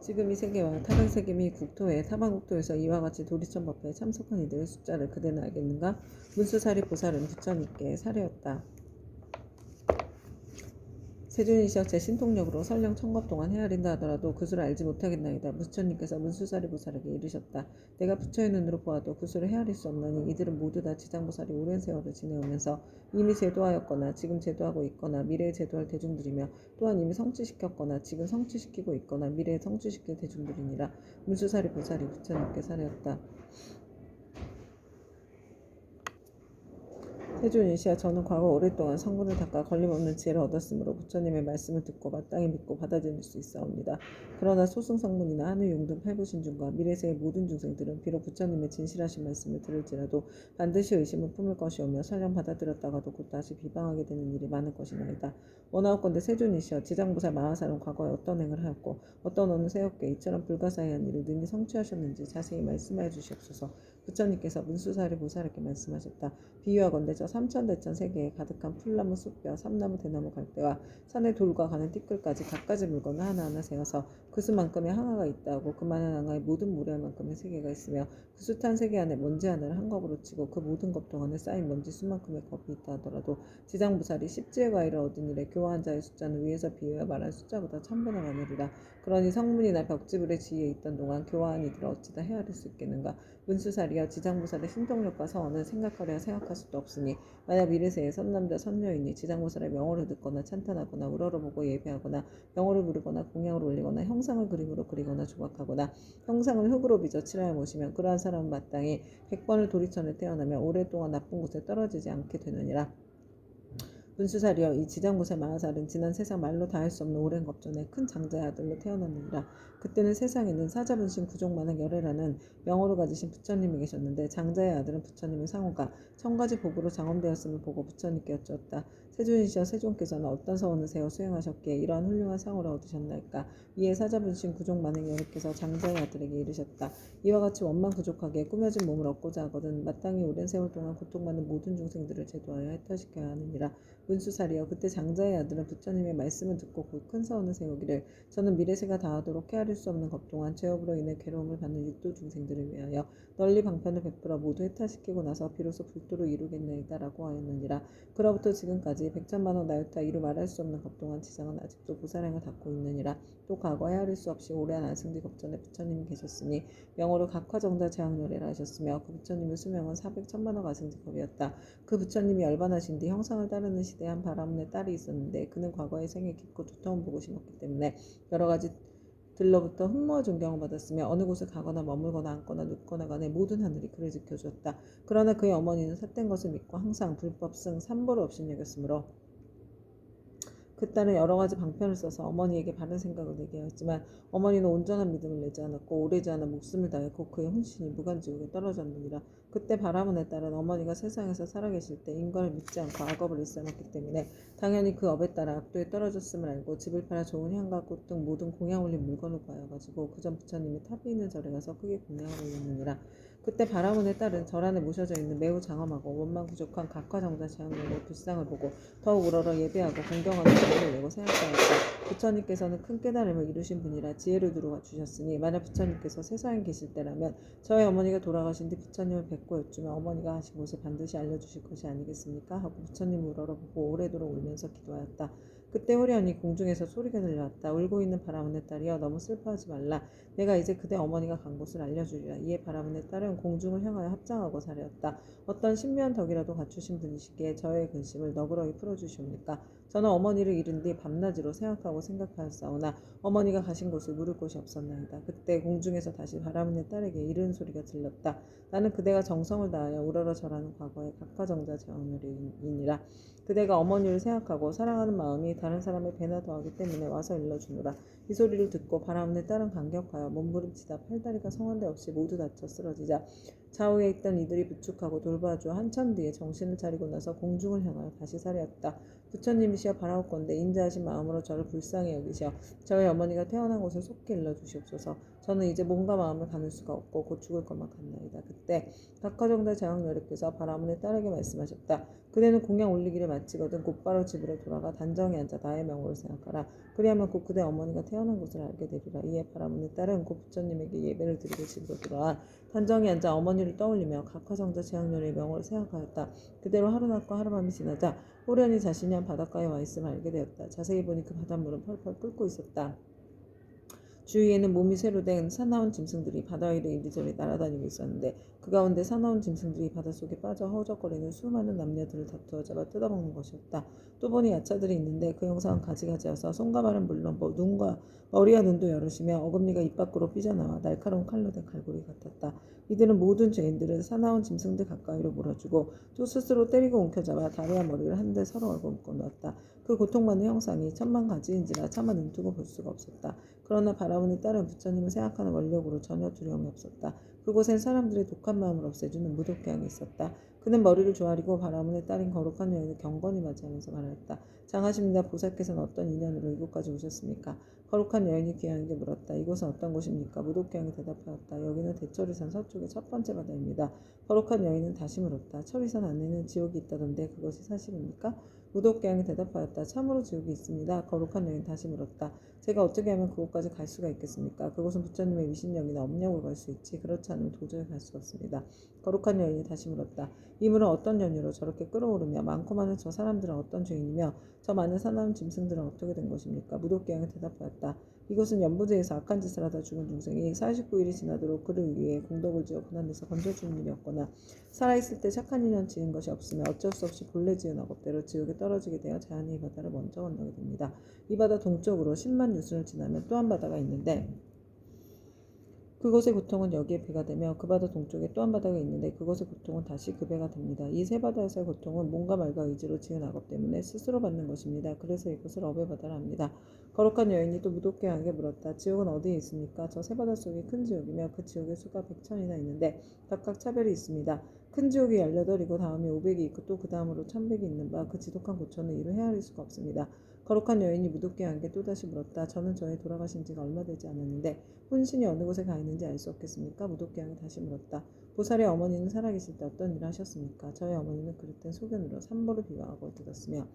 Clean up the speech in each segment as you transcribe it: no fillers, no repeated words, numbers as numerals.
지금 이 세계와 다른 세계 및 국토에 타방국토에서 이와 같이 도리천법회에 참석한 이들의 숫자를 그대는 알겠는가? 문수사리 보살은 부처님께 사례였다. 세존이시여 제 신통력으로 설령 천겁 동안 헤아린다 하더라도 그 수를 알지 못하겠나이다. 부처님께서 문수사리 보살에게 이르셨다. 내가 부처의 눈으로 보아도 그 수를 헤아릴 수 없나니 이들은 모두 다 지장보살이 오랜 세월을 지내오면서 이미 제도하였거나 지금 제도하고 있거나 미래에 제도할 대중들이며 또한 이미 성취시켰거나 지금 성취시키고 있거나 미래에 성취시킬 대중들이니라. 문수사리 보살이 부처님께 사례였다. 세존이시여 저는 과거 오랫동안 성분을 닦아 걸림없는 지혜를 얻었으므로 부처님의 말씀을 듣고 마땅히 믿고 받아들일 수 있사옵니다. 그러나 소승성문이나 하늘용 등 팔부신중과 미래세의 모든 중생들은 비록 부처님의 진실하신 말씀을 들을지라도 반드시 의심을 품을 것이오며 설령 받아들였다가도 곧 다시 비방하게 되는 일이 많을 것이나이다. 원하옵건대 세존이시여 지장보살 마하살은 과거에 어떤 행을 하였고 어떤 어느 세역께 이처럼 불가사의한 일을 능히 성취하셨는지 자세히 말씀하여 주시옵소서. 부처님께서 문수사리 보살에게 말씀하셨다. 비유하건대 저 삼천대천 세계에 가득한 풀나무 숲뼈 삼나무 대나무 갈대와 산의 돌과 가는 띠끌까지 갖가지 물건을 하나하나 세워서 그 수만큼의 항아가 있다고 그 많은 항아에 모든 무리할 만큼의 세계가 있으며 그 숱한 세계 안에 먼지 하나를 한 겁으로 치고 그 모든 겁 동안에 쌓인 먼지 수만큼의 겁이 있다 하더라도 지장보살이 십지의 과일을 얻은 일에 교화한 자의 숫자는 위에서 비유해 말한 숫자보다 천배나 많으리라. 그러니 성문이나 벽지불의 지위에 있던 동안 교화한 이들을 어찌다 헤아릴 수 있겠는가. 문수사리여 지장보살의 신통력과 서원을 생각하려 생각할 수도 없으니 만약 미래세에 선남자 선녀인이 지장보살의 명호를 듣거나 찬탄하거나 우러러보고 예배하거나 명호를 부르거나 공양을 올리거나 형상을 그림으로 그리거나 조각하거나 형상을 흙으로 빚어 칠하여 모시면 그러한 사람은 마땅히 100번을 도리천에 태어나며 오랫동안 나쁜 곳에 떨어지지 않게 되느니라. 문수사리여 이 지장보살 마하살은 지난 세상 말로 다 할 수 없는 오랜 겁전에 큰 장자의 아들로 태어났느니라. 그때는 세상에는 사자분신 구족만한 열애라는 명호를 가지신 부처님이 계셨는데 장자의 아들은 부처님의 상호가 천가지 복으로 장엄되었음을 보고 부처님께 여쭈었다. 세존이시여 세존께서는 어떤 서원을 세워 수행하셨기에 이러한 훌륭한 상호를 얻으셨나이까. 이에 사자분신 구족만한 열애께서 장자의 아들에게 이르셨다. 이와 같이 원만 부족하게 꾸며진 몸을 얻고자 하거든 마땅히 오랜 세월 동안 고통받는 모든 중생들을 제도하여 해탈시켜야 하느니라. 문수사리여 그때 장자의 아들은 부처님의 말씀을 듣고 곧 큰 서원을 세우기를 저는 미래세가 다하도록 헤아릴 수 없는 것 동안 죄업으로 인해 괴로움을 받는 육도 중생들을 위하여 널리 방편을 베풀어 모두 해탈시키고 나서 비로소 불도를 이루겠나이다 라고 하였느니라. 그로부터 지금까지 100천만억 나유타 이루 말할 수 없는 것 동안 지상은 아직도 보살행을 닦고 있느니라. 또 과거 헤아릴 수 없이 오래한 안승지 겁전에 부처님이 계셨으니 명호를 각화정자 재학열애라 하셨으며 그 부처님의 수명은 400천만억 아승지겁이었다. 그 부처님이 열반하신 뒤 형상을 따르는 시대에 한 바라문의 딸이 있었는데 그는 과거의 생에 깊고 두터운 복을 심었기 때문에 여러 가지 들로부터 흠모와 존경을 받았으며 어느 곳에 가거나 머물거나 앉거나 눕거나 간에 모든 하늘이 그를 지켜주었다. 그러나 그의 어머니는 삿된 것을 믿고 항상 불법 승 삼보를 업신여겼으므로 그 딸은 여러 가지 방편을 써서 어머니에게 바른 생각을 내게 하였지만 어머니는 온전한 믿음을 내지 않았고 오래지 않아 목숨을 다해 곧 그의 혼신이 무간지옥에 떨어졌느니라. 그때 바라문의 딸은 어머니가 세상에서 살아계실 때 인과를 믿지 않고 악업을 일삼았기 때문에 당연히 그 업에 따라 악도에 떨어졌음을 알고 집을 팔아 좋은 향과 꽃 등 모든 공양 올린 물건을 구하여가지고 그전 부처님의 탑이 있는 절에 가서 크게 공양을 올렸느니라. 그때 바라문의 딸은 절 안에 모셔져 있는 매우 장엄하고 원만 부족한 각화정자 재앙령의 불상을 보고 더욱 우러러 예배하고 공경하는 마음을 내고 생각하였다. 부처님께서는 큰 깨달음을 이루신 분이라 지혜를 두루 주셨으니 만약 부처님께서 세상에 계실 때라면 저의 어머니가 돌아가신 뒤 부처님을 뵙고 여쭈면 어머니가 하신 곳을 반드시 알려주실 것이 아니겠습니까? 하고 부처님을 우러러보고 오래도록 울면서 기도하였다. 그때 호련히 공중에서 소리가 들려왔다. 울고 있는 바라문의 딸이여 너무 슬퍼하지 말라. 내가 이제 그대 어머니가 간 곳을 알려주리라. 이에 바라문의 딸은 공중을 향하여 합장하고 사려었다. 어떤 신묘한 덕이라도 갖추신 분이시기에 저의 근심을 너그러이 풀어주시옵니까? 저는 어머니를 잃은 뒤 밤낮으로 생각하였사오나 어머니가 가신 곳을 물을 곳이 없었나이다. 그때 공중에서 다시 바라문의 딸에게 이르는 소리가 들렸다. 나는 그대가 정성을 다하여 우러러 절하는 과거의 각화정자 재앙률이니라. 그대가 어머니를 생각하고 사랑하는 마음이 다른 사람의 배나 더하기 때문에 와서 일러주노라. 이 소리를 듣고 바라문의 딸은 감격하여 몸부림치다 팔다리가 성한데 없이 모두 다쳐 쓰러지자 좌우에 있던 이들이 부축하고 돌봐주어 한참 뒤에 정신을 차리고 나서 공중을 향하여 다시 사려었다. 부처님이시여 바라옵건대 인자하신 마음으로 저를 불쌍히 여기시어 저의 어머니가 태어난 곳을 속히 일러주시옵소서. 저는 이제 몸과 마음을 가눌 수가 없고 곧 죽을 것만 같나이다. 그때 각화정자 재앙여력께서 바라문의 딸에게 말씀하셨다. 그대는 공양 올리기를 마치거든 곧바로 집으로 돌아가 단정히 앉아 나의 명호를 생각하라. 그리하면 곧 그대 어머니가 태어난 곳을 알게 되리라. 이에 바라문의 딸은 곧 부처님에게 예배를 드리고 집으로 돌아와 단정히 앉아 어머니를 떠올리며 각화성자 제왕녀의 명호를 생각하였다. 그대로 하루낮과 하루밤이 지나자 호련히 자신이 한 바닷가에 와 있음을 알게 되었다. 자세히 보니 그 바닷물은 펄펄 끓고 있었다. 주위에는 몸이 쇠로 된 사나운 짐승들이 바다 위로 이리저리 날아다니고 있었는데 그 가운데 사나운 짐승들이 바닷속에 빠져 허우적거리는 수많은 남녀들을 다투어 잡아 뜯어먹는 것이었다. 또 보니 야차들이 있는데 그 형상은 가지가지여서 손과 발은 물론 눈과 머리와 눈도 여럿이며 어금니가 입 밖으로 삐져나와 날카로운 칼로 된 갈고리 같았다. 이들은 모든 죄인들을 사나운 짐승들 가까이로 몰아주고 또 스스로 때리고 움켜잡아 다리와 머리를 한데 서로 얽어 묶어놓았다. 그 고통받는 형상이 천만 가지인지라 차마 눈뜨고 볼 수가 없었다. 그러나 바라문의 딸은 부처님을 생각하는 원력으로 전혀 두려움이 없었다. 그곳엔 사람들의 독한 마음을 없애주는 무독해양이 있었다. 그는 머리를 조아리고 바라문의 딸인 거룩한 여인을 경건히 맞이하면서 말하였다. 장하십니다. 보살께서는 어떤 인연으로 이곳까지 오셨습니까? 거룩한 여인이 귀양에게 물었다. 이곳은 어떤 곳입니까? 무독귀양이 대답하였다. 여기는 대처리산 서쪽의 첫 번째 바다입니다. 거룩한 여인은 다시 물었다. 처리산 안에는 지옥이 있다던데 그것이 사실입니까? 무독귀양이 대답하였다. 참으로 지옥이 있습니다. 거룩한 여인 다시 물었다. 제가 어떻게 하면 그곳까지 갈 수가 있겠습니까? 그곳은 부처님의 위신령이나 업력으로 갈 수 있지 그렇지 않으면 도저히 갈 수 없습니다. 거룩한 여인이 다시 물었다. 이 물은 어떤 연유로 저렇게 끓어오르며 많고 많은 저 사람들은 어떤 죄인이며 저 많은 사나운 짐승들은 어떻게 된 것입니까? 무독귀양이 대답하였다. 이곳은 연부제에서 악한 짓을 하다 죽은 중생이 49일이 지나도록 그를 위해 공덕을 지어 고난에서 건져주는 일이 없거나 살아있을 때 착한 인연 지은 것이 없으며 어쩔 수 없이 본래 지은 악업대로 지옥에 떨어지게 되어 자연히 이 바다를 먼저 건너게 됩니다. 이 바다 동쪽으로 10만 유순을 지나면 또 한 바다가 있는데 그곳의 고통은 여기에 배가 되며 그 바다 동쪽에 또 한 바다가 있는데 그곳의 고통은 다시 그 배가 됩니다. 이 세 바다에서의 고통은 몸과 말과 의지로 지은 악업 때문에 스스로 받는 것입니다. 그래서 이곳을 업의 바다라 합니다. 거룩한 여인이 또 무독귀양에게 물었다. 지옥은 어디에 있습니까? 저 세 바다 속이 큰 지옥이며 그 지옥의 수가 100천이나 있는데 각각 차별이 있습니다. 큰 지옥이 18이고 다음에 500이 있고 또 그 다음으로 1100이 있는 바 그 지독한 고초는 이루 헤아릴 수가 없습니다. 거룩한 여인이 무독귀양에게 또다시 물었다. 저는 저희 돌아가신 지가 얼마 되지 않았는데 혼신이 어느 곳에 가 있는지 알 수 없겠습니까? 무독귀양이 다시 물었다. 보살의 어머니는 살아계실 때 어떤 일을 하셨습니까? 저희 어머니는 그릇된 소견으로 산보를 비방하고 뜯었으며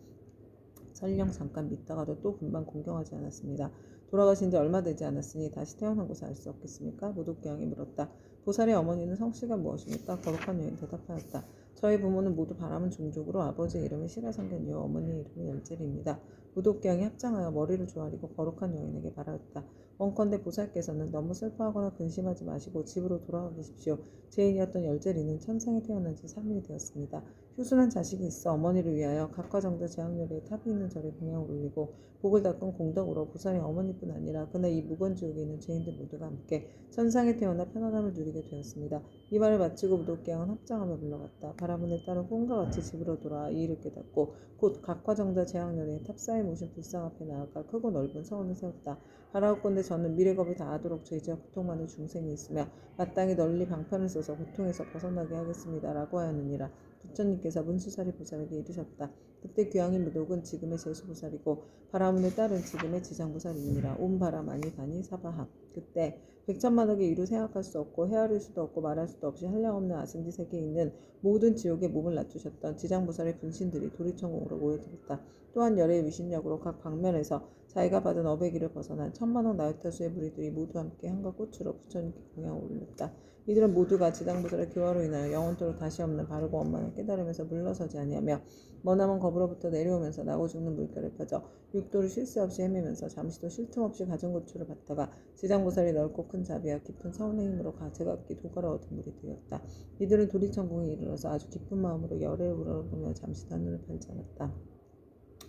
설령 잠깐 믿다가도 또 금방 공경하지 않았습니다. 돌아가신 지 얼마 되지 않았으니 다시 태어난 곳을 알 수 없겠습니까? 무독귀양이 물었다. 보살의 어머니는 성씨가 무엇입니까? 거룩한 여인 대답하였다. 저희 부모는 모두 바람은 종족으로 아버지의 이름이 시라성견이요 어머니의 이름이 열젤입니다. 무독귀양이 합장하여 머리를 조아리고 거룩한 여인에게 말하였다. 원컨대 보살께서는 너무 슬퍼하거나 근심하지 마시고 집으로 돌아가 계십시오. 죄인이었던 열젤이는 천상에 태어난 지 3일이 되었습니다. 효순한 자식이 있어 어머니를 위하여 각과정대 제왕열의 탑이 있는 절에 공양을 올리고 복을 닦은 공덕으로 보살의 어머니뿐 아니라 그날 이 무건지옥에 있는 죄인들 모두가 함께 천상에 태어나 편안함을 누리게 되었습니다. 이 말을 마치고 무독귀양은 합장하며 물러갔다. 바라문의 딸은 꿈과 같이 집으로 돌아와 이 일을 깨닫고 곧 각화정자 제왕열의 탑사에 모신 불상 앞에 나아가 크고 넓은 서원을 세웠다. 바라옵건대 저는 미래겁이 다하도록 죄지와 고통많은 중생이 있으며 마땅히 널리 방편을 써서 고통에서 벗어나게 하겠습니다. 라고 하였느니라. 부처님께서 문수사리 보살에게 이르셨다. 그때 귀양인 무독은 지금의 제수보살이고 바라문의 딸은 지금의 지장보살이니라. 온 바람 아니 바니 사바합. 그때 백천만억의 이루 생각할 수 없고 헤아릴 수도 없고 말할 수도 없이 한량없는 아승지 세계에 있는 모든 지옥에 몸을 낮추셨던 지장보살의 분신들이 도리천공으로 모여들었다. 또한 열의 위신력으로 각 방면에서 자기가 받은 어배기를 벗어난 천만억 나유타수의 무리들이 모두 함께 한가 꽃으로 부처님께 공양을 올렸다. 이들은 모두가 지장보살의 교화로 인하여 영원토록 다시 없는 바르고 원만한 깨달음에서 물러서지 아니하며 머나먼 겁으로부터 내려오면서 나고 죽는 물결에 빠져 육도를 쉴 새 없이 헤매면서 잠시도 쉴 틈 없이 가진 고초를 받다가 지장보살이 넓고 큰 자비와 깊은 서운의 힘으로 제각기 도가를 얻은 무리들이었다. 이들은 도리천공에 이르러서 아주 기쁜 마음으로 열을 우러러보며 잠시 한눈을 팔지 않았다.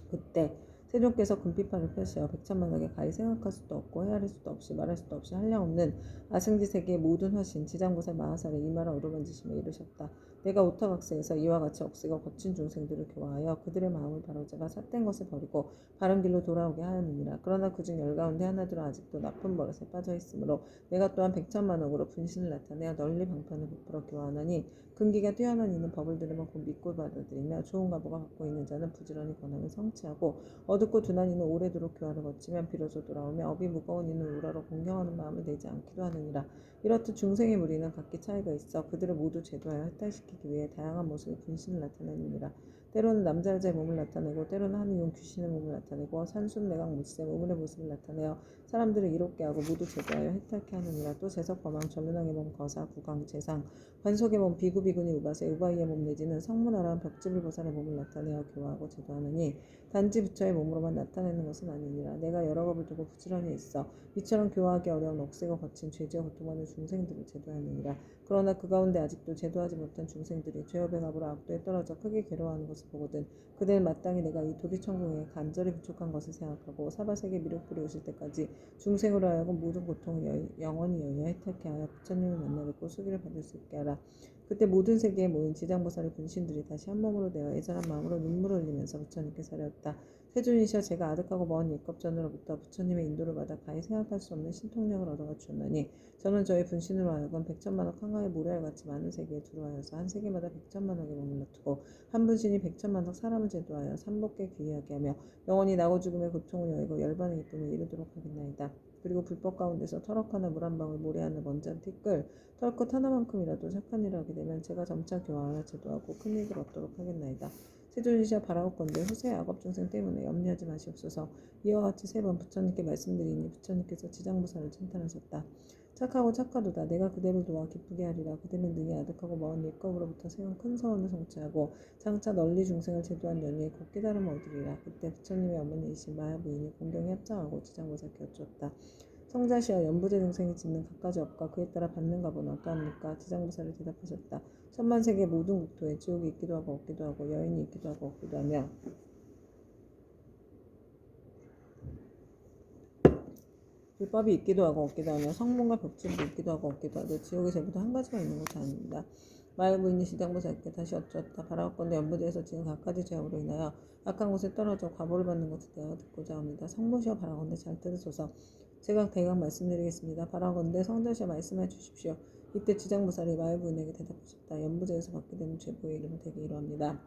그때 세존께서 금빛판을 펴시어 백천만억에 가히 생각할 수도 없고 헤아릴 수도 없이 말할 수도 없이 한량없는 아승지 세계의 모든 화신 지장보살 마하살의 이마를 어루만지시며 이르셨다. 내가 오타각세에서 이와 같이 억세고 거친 중생들을 교화하여 그들의 마음을 바로잡아 삿된 것을 버리고 바른 길로 돌아오게 하였느니라. 그러나 그중 열 가운데 하나들은 아직도 나쁜 버릇에 빠져 있으므로 내가 또한 백천만억으로 분신을 나타내어 널리 방편을 베풀어 교화하나니 근기가 뛰어난 이는 법을 들으면 곧 믿고 받아들이며 좋은 가보가 갖고 있는 자는 부지런히 권하면 성취하고 어둡고 둔한 이는 오래도록 교화를 거치면 비로소 돌아오며 업이 무거운 이는 우라로 공경하는 마음을 내지 않기도 하느니라. 이렇듯 중생의 무리는 각기 차이가 있어 그들을 모두 제도하여 해탈시키기 위해 다양한 모습의 분신을 나타내느니라. 때로는 남자여자의 몸을 나타내고 때로는 한의용 귀신의 몸을 나타내고 산순내각 무지세 우물의 모습을 나타내어 사람들을 이롭게 하고 모두 제도하여 해탈케 하느니라. 또 재석 범왕 전문왕의 몸 거사 구강 재상 관속의 몸 비구 비구니 우바세 우바이의 몸 내지는 성문하라한 벽지불 보살의 몸을 나타내어 교화하고 제도하느니 단지 부처의 몸으로만 나타내는 것은 아니니라. 내가 여러 겁을 두고 부지런히 있어 이처럼 교화하기 어려운 억세고 거친 죄지어 고통하는 중생들을 제도하느니라. 그러나 그 가운데 아직도 제도하지 못한 중생들이 죄업의 갑으로 악도에 떨어져 크게 괴로워하는 것을 보거든 그들은 마땅히 내가 이 도비천공에 간절히 부족한 것을 생각하고 사바세계 미륵불이 오실 때까지 중생으로 하여금 모든 고통을 영원히 여여 해탈케 하여 부처님을 만나 뵙고 수기를 받을 수 있게 하라. 그때 모든 세계에 모인 지장보살의 분신들이 다시 한 몸으로 되어 애절한 마음으로 눈물을 흘리면서 부처님께 사려했다. 세존이시여 제가 아득하고 먼 옛겁전으로부터 부처님의 인도를 받아 가히 생각할 수 없는 신통력을 얻어가주었나니 저는 저의 분신으로 하여금 100천만억 한가의 모래알같이 많은 세계에 두루하여서 한 세계마다 100천만억의 몸을 놔두고 한 분신이 100천만억 사람을 제도하여 삼복에 귀하게 하며 영원히 나고 죽음의 고통을 여의고 열반의 기쁨을 이루도록 하겠나이다. 그리고 불법 가운데서 터럭하나 물 한 방울 모래 하나 먼지 한 티끌 털끝 하나만큼이라도 착한 일을 하게 되면 제가 점차 교화하여 제도하고 큰 이익을 얻도록 하겠나이다. 세존이시여 바라옵건대 후세 악업 중생 때문에 염려하지 마시옵소서. 이와 같이 세 번 부처님께 말씀드리니 부처님께서 지장보살을 칭찬하셨다. 착하고 착하도다. 내가 그대를 도와 기쁘게 하리라. 그대는 능히 아득하고 먼 옛겁으로부터 세운 큰 서원을 성취하고 장차 널리 중생을 제도한 연예에 곧 깨달음을 얻으리라. 그때 부처님의 어머니이신 마야 부인이 공경에 합장하고 지장보살께 여쭈었다. 성자시여 연부제 중생이 짓는 갖가지 업과 그에 따라 받는 값은 어떠합니까? 지장보살이 대답하셨다. 천만세계 모든 국토에 지옥이 있기도 하고 없기도 하고 여인이 있기도 하고 없기도 하며 불법이 있기도 하고 없기도 하며 성문과 벽지도 있기도 하고 없기도 하되 지옥의 제보도 한 가지가 있는 것이 아닙니다. 마의 부인이 지장보살께 다시 여쭈었다. 바라옵건대 연부제에서 지은 갖가지 죄업으로 인하여 악한 곳에 떨어져 과보를 받는 것에 대하여 듣고자 합니다. 성모시여 바라건대 잘 들으소서. 제가 대강 말씀드리겠습니다. 바라건대 성자시여 말씀해 주십시오. 이때 지장보살이 마의 부인에게 대답하셨다. 연부제에서 받게 되는 죄보의 이름은 대개 이러합니다.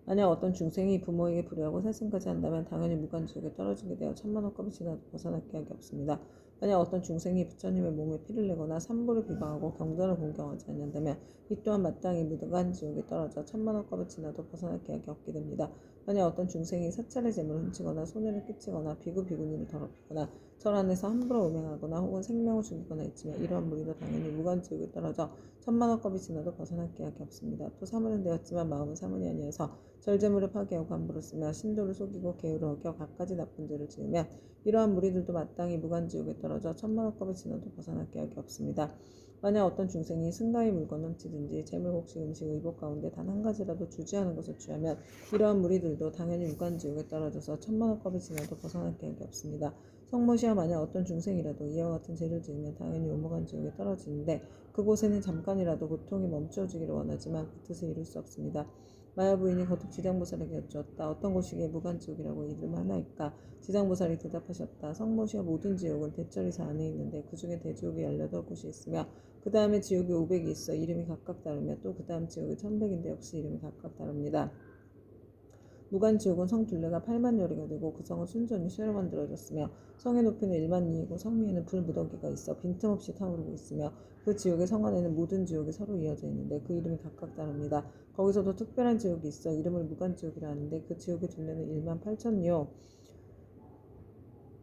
만약 어떤 중생이 부모에게 불의하고 살생까지 한다면 당연히 무간지옥에 떨어지게 되어 천만억겁이 지나도 벗어날 계약이 없습니다. 만약 어떤 중생이 부처님의 몸에 피를 내거나 삼보를 비방하고 경전을 공경하지 않는다면 이 또한 마땅히 무간지옥에 떨어져 천만억겁을 지나도 벗어날 계약이 없게 됩니다. 만약 어떤 중생이 사찰의 재물을 훔치거나 손해를 끼치거나 비구비구니를 더럽히거나 절 안에서 함부로 음행하거나 혹은 생명을 죽이거나 했지만 이러한 무리도 당연히 무간지옥에 떨어져 천만억겁이 지나도 벗어날 계약이 없습니다. 또 사문은 되었지만 마음은 사문이 아니어서 절제물을 파괴하고 함부로 쓰며 신도를 속이고 계율을 어겨 갖가지 나쁜 죄를 지으면 이러한 무리들도 마땅히 무간지옥에 떨어져 천만억겁을 지나도 벗어날 계약이 없습니다. 만약 어떤 중생이 승가의 물건 훔치든지 재물 곡식 음식 의복 가운데 단 한 가지라도 주지하는 것을 취하면 이러한 무리들도 당연히 무간지옥에 떨어져서 천만억겁을 지나도 벗어날 계약이 없습니다. 성모시여 만약 어떤 중생이라도 이와 같은 죄를 지으면 당연히 오무간지옥에 떨어지는데 그곳에는 잠깐이라도 고통이 멈추어지기를 원하지만 그 뜻을 이룰 수 없습니다. 마야 부인이 거듭 지장보살에게 여쭈었다. 어떤 곳이기에 무간지옥이라고 이름하나이까? 지장보살이 대답하셨다. 성모시여 모든 지옥은 대절이사 안에 있는데 그 중에 대지옥이 18곳이 있으며 그 다음에 지옥이 500이 있어 이름이 각각 다르며 또 그 다음 지옥이 1100인데 역시 이름이 각각 다릅니다. 무간지옥은 성 둘레가 8만여리가 되고 그 성은 순전히 쇠로 만들어졌으며 성의 높이는 1만리이고 성 위에는 불무더기가 있어 빈틈없이 타오르고 있으며 그 지옥의 성 안에는 모든 지옥이 서로 이어져 있는데 그 이름이 각각 다릅니다. 거기서도 특별한 지옥이 있어 이름을 무간지옥이라 하는데 그 지옥의 둘레는 1만 8천리요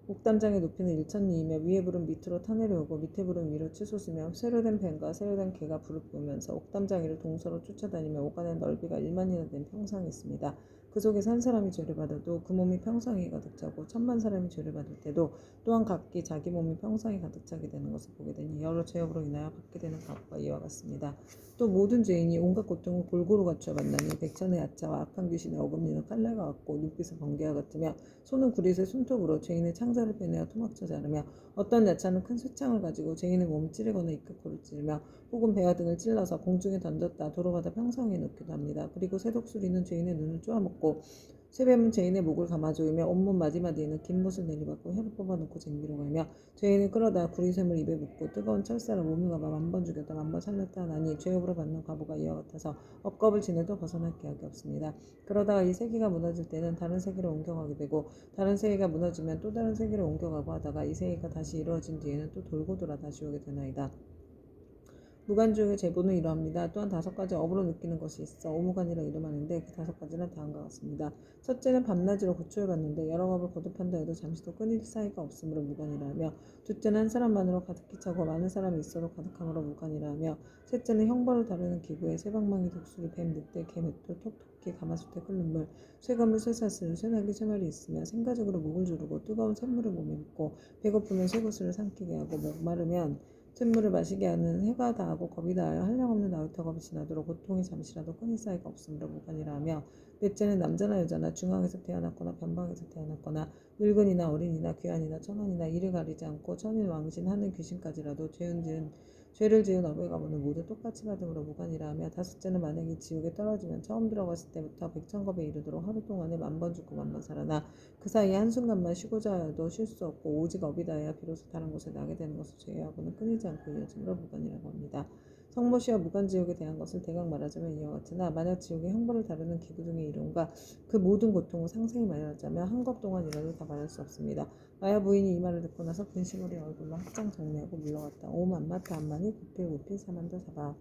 옥담장의 높이는 1천리이며 위에 불은 밑으로 타내려오고 밑에 불은 위로 치솟으며 쇠로 된 뱀과 쇠로 된 개가 불을 뿜으면서 옥담장 위를 동서로 쫓아다니며 옥안의 넓이가 1만이나 된 평상이 있습니다. 그 속에서 한 사람이 죄를 받아도 그 몸이 평상이 가득 차고 1000만 사람이 죄를 받을 때도 또한 각기 자기 몸이 평상이 가득 차게 되는 것을 보게 되니 여러 죄업으로 인하여 받게 되는 값과 이와 같습니다. 또 모든 죄인이 온갖 고통을 골고루 갖추어 만나니 백천의 야자와 악한 귀신의 어금니는 칼날과 같고 눈빛은 번개와 같으며 손은 구릿의 손톱으로 죄인의 창자를 빼내어 토막쳐 자르며 어떤 야차는 큰 쇠창을 가지고 죄인의 몸을 찌르거나 입구코를 찌르며 혹은 배와 등을 찔러서 공중에 던졌다 도로가다 평상에 놓기도 합니다. 그리고 새독수리는 죄인의 눈을 쪼아먹고 쇠뱀은 죄인의 목을 감아조이며 온몸 마디마디에는 긴 못을 내리받고 혀를 뽑아놓고 쟁기로 갈며 죄인을 끌어다 구리쇠물 입에 붓고 뜨거운 철사를 몸에 감아 만번 죽였다 만번 살렸다 하나니 죄업으로 받는 과보가 이와 같아서 억겁을 지내도 벗어날 계약이 없습니다. 그러다가 이 세계가 무너질 때는 다른 세계로 옮겨가게 되고 다른 세계가 무너지면 또 다른 세계로 옮겨가고 하다가 이 세계가 다시 이루어진 뒤에는 또 돌고 돌아 다시 오게 되나이다. 무간주의 제보는 이러합니다. 또한 5가지 업으로 느끼는 것이 있어 오무간이라 이름하는데 그 5가지는 다음과 같습니다. 첫째는 밤낮으로 고초를 받는데 여러 업을 거듭한다 해도 잠시도 끊일 사이가 없으므로 무간이라 하며, 둘째는 한 사람만으로 가득히 차고 많은 사람이 있어도 가득함으로 무간이라 하며, 셋째는 형벌을 다루는 기구에 쇠방망이, 독수리, 뱀, 늑대, 개, 맷돌, 톡토끼, 가마솥에 끓는 물, 쇠거물, 쇠사슬, 쇠나기, 쇠말이 있으며, 생가죽으로 목을 조르고 뜨거운 샘물을 몸에 붓고 배고프면 쇠구슬을 삼키게 하고 목마르면 샘물을 마시게 하는, 해가 다하고 겁이 다하여 한량없는 나울터 겁이 지나도록 고통이 잠시라도 끊일 사이가 없으므로 무간이라 하며, 넷째는 남자나 여자나 중앙에서 태어났거나 변방에서 태어났거나 늙은이나 어린이나 귀한이나 천한이나 이를 가리지 않고 천일 왕신 하는 귀신까지라도 죄를 지은 업의 가문은 모두 똑같이 받음으로 무간이라 하며, 다섯째는 만약에 지옥에 떨어지면 처음 들어갔을 때부터 백천겁에 이르도록 하루 동안에 10,000번 죽고 10,000번 살아나 그 사이에 한순간만 쉬고자 하여도 쉴 수 없고 오직 업이 다해야 비로소 다른 곳에 나게 되는 것을 제외하고는 끊이지 않고 이어짐으로 무간이라고 합니다. 성모시와 무간지옥에 대한 것을 대강 말하자면 이와 같으나, 만약 지옥의 형벌을 다루는 기구 등의 이름과 그 모든 고통을 상세히 말하자면 한 것 동안이라도 다 말할 수 없습니다. 마야 부인이 이 말을 듣고 나서 근심으로 얼굴로 합장 정리하고 물러갔다. 오 만마 다만니 구필 사만다 사바.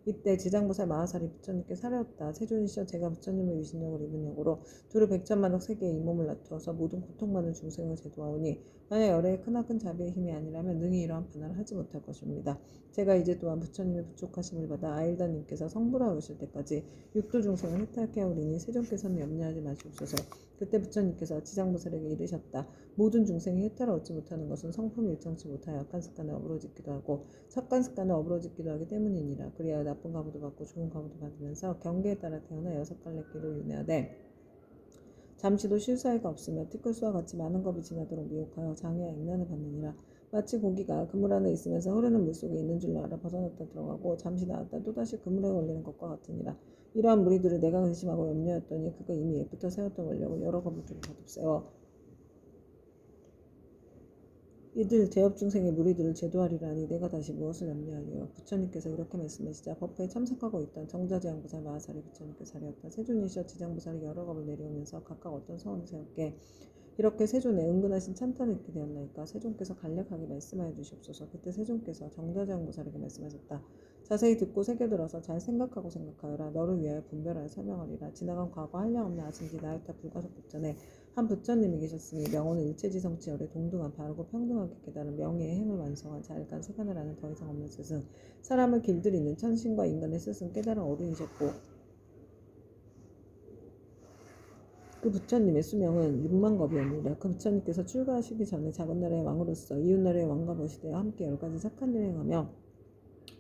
이때 지장보살 마하살이 부처님께 사려었다. 세존이시여, 제가 부처님의 위신력을 입은 역으로 두루 백천만억 세계에 이 몸을 놔두어서 모든 고통받는 중생을 제도하오니, 만약 열애의 크나큰 자비의 힘이 아니라면 능히 이러한 반환을 하지 못할 것입니다. 제가 이제 또한 부처님의 부족하심을 받아 아일다님께서 성불하오실 때까지 육도 중생을 해탈케 하오리니 세존께서는 염려하지 마시옵소서. 그때 부처님께서 지장보살에게 이르셨다. 모든 중생이 해탈을 얻지 못하는 것은 성품 일정치 못하여 악한 습관에 어우러지기도 하고 착한 습관에 어우러지기도 하기 때문이니라. 그리하여 나쁜 가부도 받고 좋은 가부도 받으면서 경계에 따라 태어나 6갈래 길을 윤회하되 잠시도 쉴 사이가 없으며 티끌수와 같이 많은 겁이 지나도록 미혹하여 장애와 액난을 받느니라. 마치 고기가 그물 안에 있으면서 흐르는 물속에 있는 줄로 알아 벗어났다 들어가고 잠시 나왔다 또다시 그물에 걸리는 것과 같으니라. 이러한 무리들을 내가 의심하고 염려했더니 그가 이미 옛부터 세웠던 원력을 여러 거부들을 거듭 세워 이들 대업중생의 무리들을 제도하리라 하니 내가 다시 무엇을 염려하리요. 부처님께서 이렇게 말씀하시자 법회에 참석하고 있던 정자지향보살 마하살이 부처님께 사려었다. 세존이시여, 지장보살이 여러 겁을 내려오면서 각각 어떤 서원을 세웠게 이렇게 세존에 은근하신 찬탄을 입게 되었나이까. 세존께서 간략하게 말씀하여 주시옵소서. 그때 세존께서 정자지향보살에게 말씀하셨다. 자세히 듣고 새겨들어서 잘 생각하여라. 너를 위하여 분별하여 설명하리라. 지나간 과거 한량없는 아심지 나였다 불가속법 전에 한 부처님이 계셨으니, 명호는 일체지성치열에 동등한 바르고 평등하게 깨달은 명예의 행을 완성한 자일간 세간을 아는 더 이상 없는 스승, 사람을 길들이는 천신과 인간의 스승 깨달은 어른이셨고, 그 부처님의 수명은 6만겁이었느니라. 그 부처님께서 출가하시기 전에 작은 나라의 왕으로서 이웃나라의 왕과 버시되어 함께 10가지 착한 일을 행하며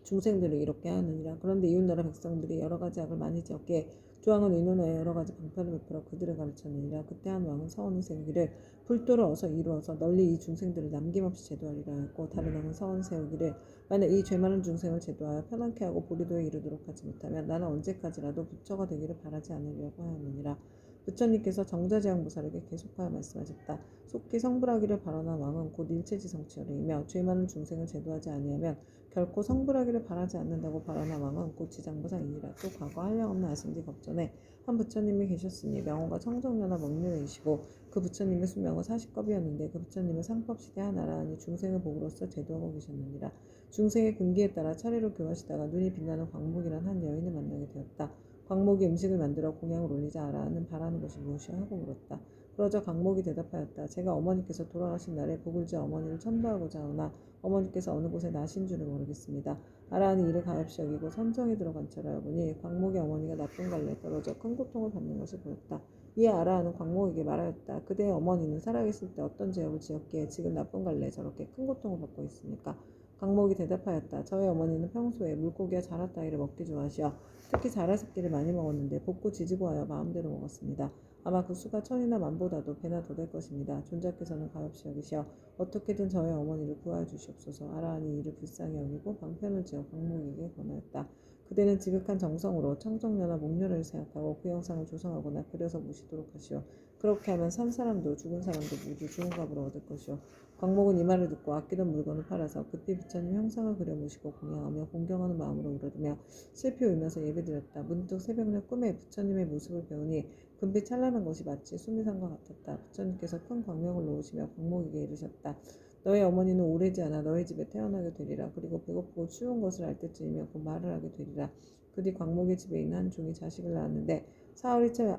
중생들을 이롭게 하느니라. 그런데 이웃나라 백성들이 여러 가지 악을 많이 지었기에 조왕은 의논하여 여러 가지 방패를 베풀어 그들을 가르쳤느니라. 그때 한 왕은 서원을 세우기를 불도를 어서 이루어서 널리 이 중생들을 남김없이 제도하리라 하였고, 다른 왕은 서원을 세우기를 만약 이 죄 많은 중생을 제도하여 편안케 하고 보리도에 이르도록 하지 못하면 나는 언제까지라도 부처가 되기를 바라지 않으려고 하였느니라. 부처님께서 정자지향보살에게 계속하여 말씀하셨다. 속히 성불하기를 바라는 왕은 곧 일체지성치열이며, 죄 많은 중생을 제도하지 아니하면 결코 성불하기를 바라지 않는다고 바라는 왕은 곧 지장보살이니라. 또 과거 한량없는 아심지 법전에 한 부처님이 계셨으니 명호가 청정년화 먹륜이시고 그 부처님의 수명은 40겁이었는데 그 부처님은 상법시대 하나라하니 중생을 복으로써 제도하고 계셨느니라. 중생의 근기에 따라 차례로 교하시다가 눈이 빛나는 광목이란 한 여인을 만나게 되었다. 광목이 음식을 만들어 공양을 올리자 아라는 바라는 것이 무엇이야 하고 물었다. 그러자 광목이 대답하였다. 제가 어머니께서 돌아가신 날에 복을 지어 어머니를 천도하고자 하오나 어머니께서 어느 곳에 나신 줄을 모르겠습니다. 아라는 이를 가엾이 여기고 선정에 들어 관찰하여 보니 광목의 어머니가 나쁜 갈래에 떨어져 큰 고통을 받는 것이 보였다. 이에 아라는 광목에게 말하였다. 그대의 어머니는 살아계실 때 어떤 죄업을 지었기에 지금 나쁜 갈래에 저렇게 큰 고통을 받고 있습니까? 광목이 대답하였다. 저의 어머니는 평소에 물고기와 자라 따위를 먹기 좋아하시어 특히 자라 새끼를 많이 먹었는데 볶고 지지고 하여 마음대로 먹었습니다. 아마 그 수가 천이나 만보다도 배나 더 될 것입니다. 존자께서는 가엾이 여기시어 어떻게든 저의 어머니를 구하여 주시옵소서. 아라하니 이를 불쌍히 여기고 방편을 지어 광목에게 권하였다. 그대는 지극한 정성으로 청정년화 목련을 생각하고 그 형상을 조성하거나 그려서 모시도록 하시오. 그렇게 하면 산 사람도 죽은 사람도 모두 좋은 값을 얻을 것이오. 광목은 이 말을 듣고 아끼던 물건을 팔아서 그때 부처님 형상을 그려 모시고 공양하며 공경하는 마음으로 우러르며 슬피 울면서 예배드렸다. 문득 새벽녘 꿈에 부처님의 모습을 배우니 금빛 찬란한 것이 마치 수미산과 같았다. 부처님께서 큰 광명을 놓으시며 광목에게 이르셨다. 너의 어머니는 오래지 않아 너의 집에 태어나게 되리라. 그리고 배고프고 추운 것을 알 때쯤이면 곧 말을 하게 되리라. 그 뒤 광목의 집에 있는 한 종이 자식을 낳았는데 사흘이 채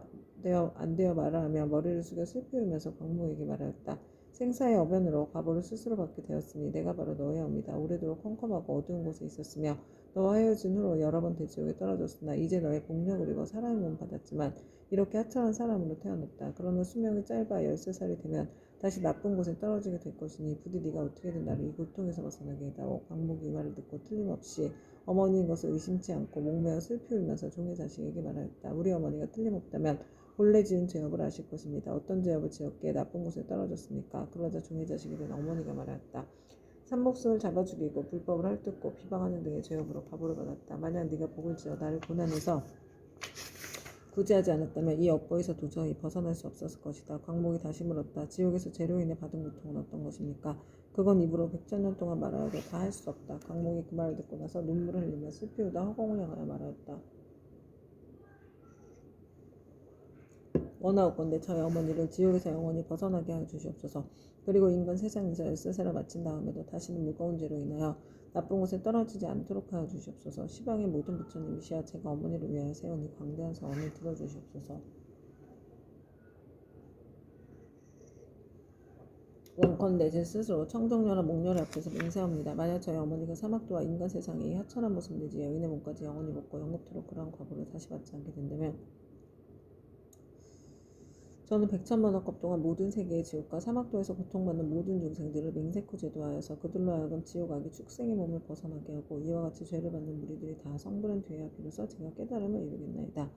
안 되어 말을 하며 머리를 숙여 슬피 울면서 광목에게 말하였다. 생사의 어변으로 과보를 스스로 받게 되었으니 내가 바로 너의 어미다. 오래도록 컴컴하고 어두운 곳에 있었으며 너와 헤어진 후로 여러 번 대지옥에 떨어졌으나 이제 너의 복력을 입어 사람의 몸 받았지만 이렇게 하찮은 사람으로 태어났다. 그러나 수명이 짧아 13살이 되면 다시 나쁜 곳에 떨어지게 될 것이니 부디 네가 어떻게든 나를 이 고통에서 벗어나게 해다오. 광목이 이 말을 듣고 틀림없이 어머니인 것을 의심치 않고 목매어 슬피 울면서 종의 자식에게 말하였다. 우리 어머니가 틀림없다면 본래 지은 죄업을 아실 것입니다. 어떤 죄업을 지었기에 나쁜 곳에 떨어졌습니까? 그러자 종의 자식이 된 어머니가 말하였다. 산목숨을 잡아 죽이고 불법을 헐뜯고 비방하는 등의 죄업으로 과보를 받았다. 만약 네가 복을 지어 나를 고난해서 구제하지 않았다면 이 업보에서 도저히 벗어날 수 없었을 것이다. 광목이 다시 물었다. 지옥에서 죄로 인해 받은 고통은 어떤 것입니까? 그건 입으로 100,000년 동안 말하여도 다 할 수 없다. 광목이 그 말을 듣고 나서 눈물을 흘리며 슬피 울다 허공을 향하여 말하였다. 원하옵건대 저희 어머니를 지옥에서 영원히 벗어나게 하여 주시옵소서. 그리고 인간 세상에서 13살을 마친 다음에도 다시는 무거운 죄로 인하여 나쁜 곳에 떨어지지 않도록 하여 주시옵소서. 시방의 모든 부처님이시여 제가 어머니를 위하여 세운 이 광대한 서원을 들어주시옵소서. 원컨대 제 스스로 청정녀나 목녀를 앞에서 맹세합니다. 만약 저희 어머니가 사막도와 인간 세상의 이 하찮은 모습 내지 여인의 몸까지 영원히 먹고 영겁토록 그러한 과보를 다시 받지 않게 된다면 저는 100,000만억 동안 모든 세계의 지옥과 사막도에서 고통받는 모든 중생들을 맹세코 제도하여서 그들로 하여금 지옥 악의 축생의 몸을 벗어나게 하고 이와 같이 죄를 받는 무리들이 다 성불한 뒤에야 비로소 제가 깨달음을 이루겠나이다.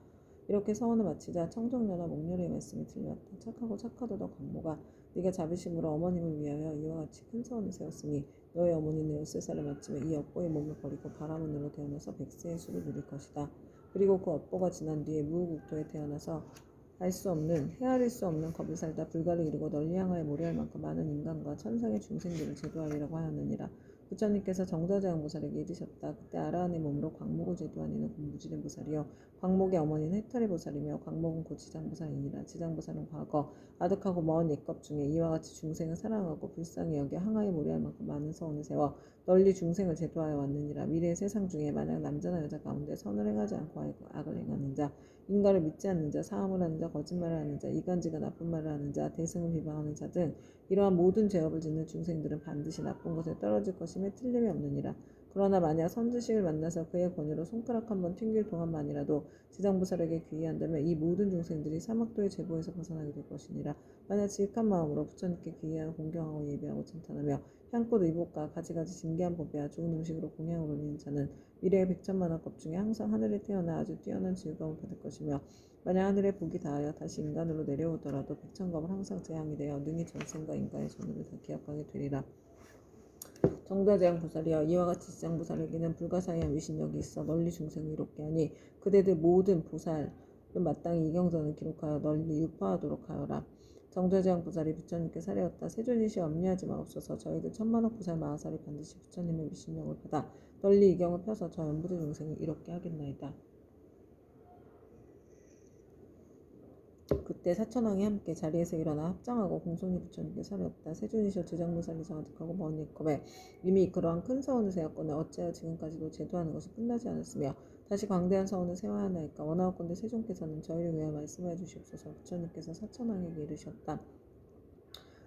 이렇게 서원을 마치자 청정녀나 목녀의 말씀이 들려왔다. 착하고 착하도다 광모가 네가 자비심으로 어머님을 위하여 이와 같이 큰 서원을 세웠으니 너의 어머니는 13살을 마치며 이 업보의 몸을 버리고 바라문으로 태어나서 100세의 수를 누릴 것이다. 그리고 그 업보가 지난 뒤에 무국토에 태어나서 알 수 없는 헤아릴 수 없는 겁을 살다 불가를 이루고 널리 향하여 모래할 만큼 많은 인간과 천상의 중생들을 제도하리라고 하였느니라. 부처님께서 정자재앙보살에게 이르셨다. 그때 아라한의 몸으로 광목을 제도한 이는 곧 무지된 보살이요 광목의 어머니는 해탈의 보살이며 광목은 곧 지장보살이니라. 지장보살은 과거 아득하고 먼 옛것 중에 이와 같이 중생을 사랑하고 불쌍히 여겨 항하에 모래할 만큼 많은 서원을 세워 널리 중생을 제도하여 왔느니라. 미래의 세상 중에 만약 남자나 여자 가운데 선을 행하지 않고 악을 행하는 자 인가를 믿지 않는 자, 사함을 하는 자, 거짓말을 하는 자, 이간질과 나쁜 말을 하는 자, 대승을 비방하는 자 등 이러한 모든 죄업을 짓는 중생들은 반드시 나쁜 곳에 떨어질 것임에 틀림이 없느니라. 그러나 만약 선지식을 만나서 그의 권유로 손가락 한번 튕길 동안만이라도 지장보살에게 귀의한다면 이 모든 중생들이 사막도의 제보에서 벗어나게 될 것이니라. 만약 지극한 마음으로 부처님께 귀의하여 공경하고 예배하고 칭찬하며 향꽃 의복과 가지가지 진귀한 법이야 좋은 음식으로 공양을 올리는 자는 미래의 100,000만억 급 중에 항상 하늘에 태어나 아주 뛰어난 즐거움을 받을 것이며 만약 하늘의 복이 다하여 다시 인간으로 내려오더라도 100,000겁은 항상 재앙이 되어 능히 전생과 인간의 전후를 다 기억하게 되리라. 정자재앙보살이여 이와 같이 지장보살에게는 불가사의한 위신력이 있어 널리 중생을 이롭게 하니 그대들 모든 보살은 마땅히 이경전을 기록하여 널리 유파하도록 하여라. 정자재앙보살이 부처님께 사례었다. 세존이시여 염려하지 마옵소서. 저희들 1000만억 보살 마하살이 반드시 부처님의 위신력을 받아 널리 이경을 펴서 저 연부대 중생을 이롭게 하겠나이다. 그때 사천왕이 함께 자리에서 일어나 합장하고 공손히 부처님께 사례었다. 세존이시여 지장보살이 정직하고 먼 옛겁에 이미 그러한 큰 서원을 세웠거늘 어찌하여 지금까지도 제도하는 것이 끝나지 않았으며 다시 광대한 서원을 세워야 하나이까. 원하옵건대 세존께서는 저희를 위하여 말씀하여 주시옵소서. 부처님께서 사천왕에게 이르셨다.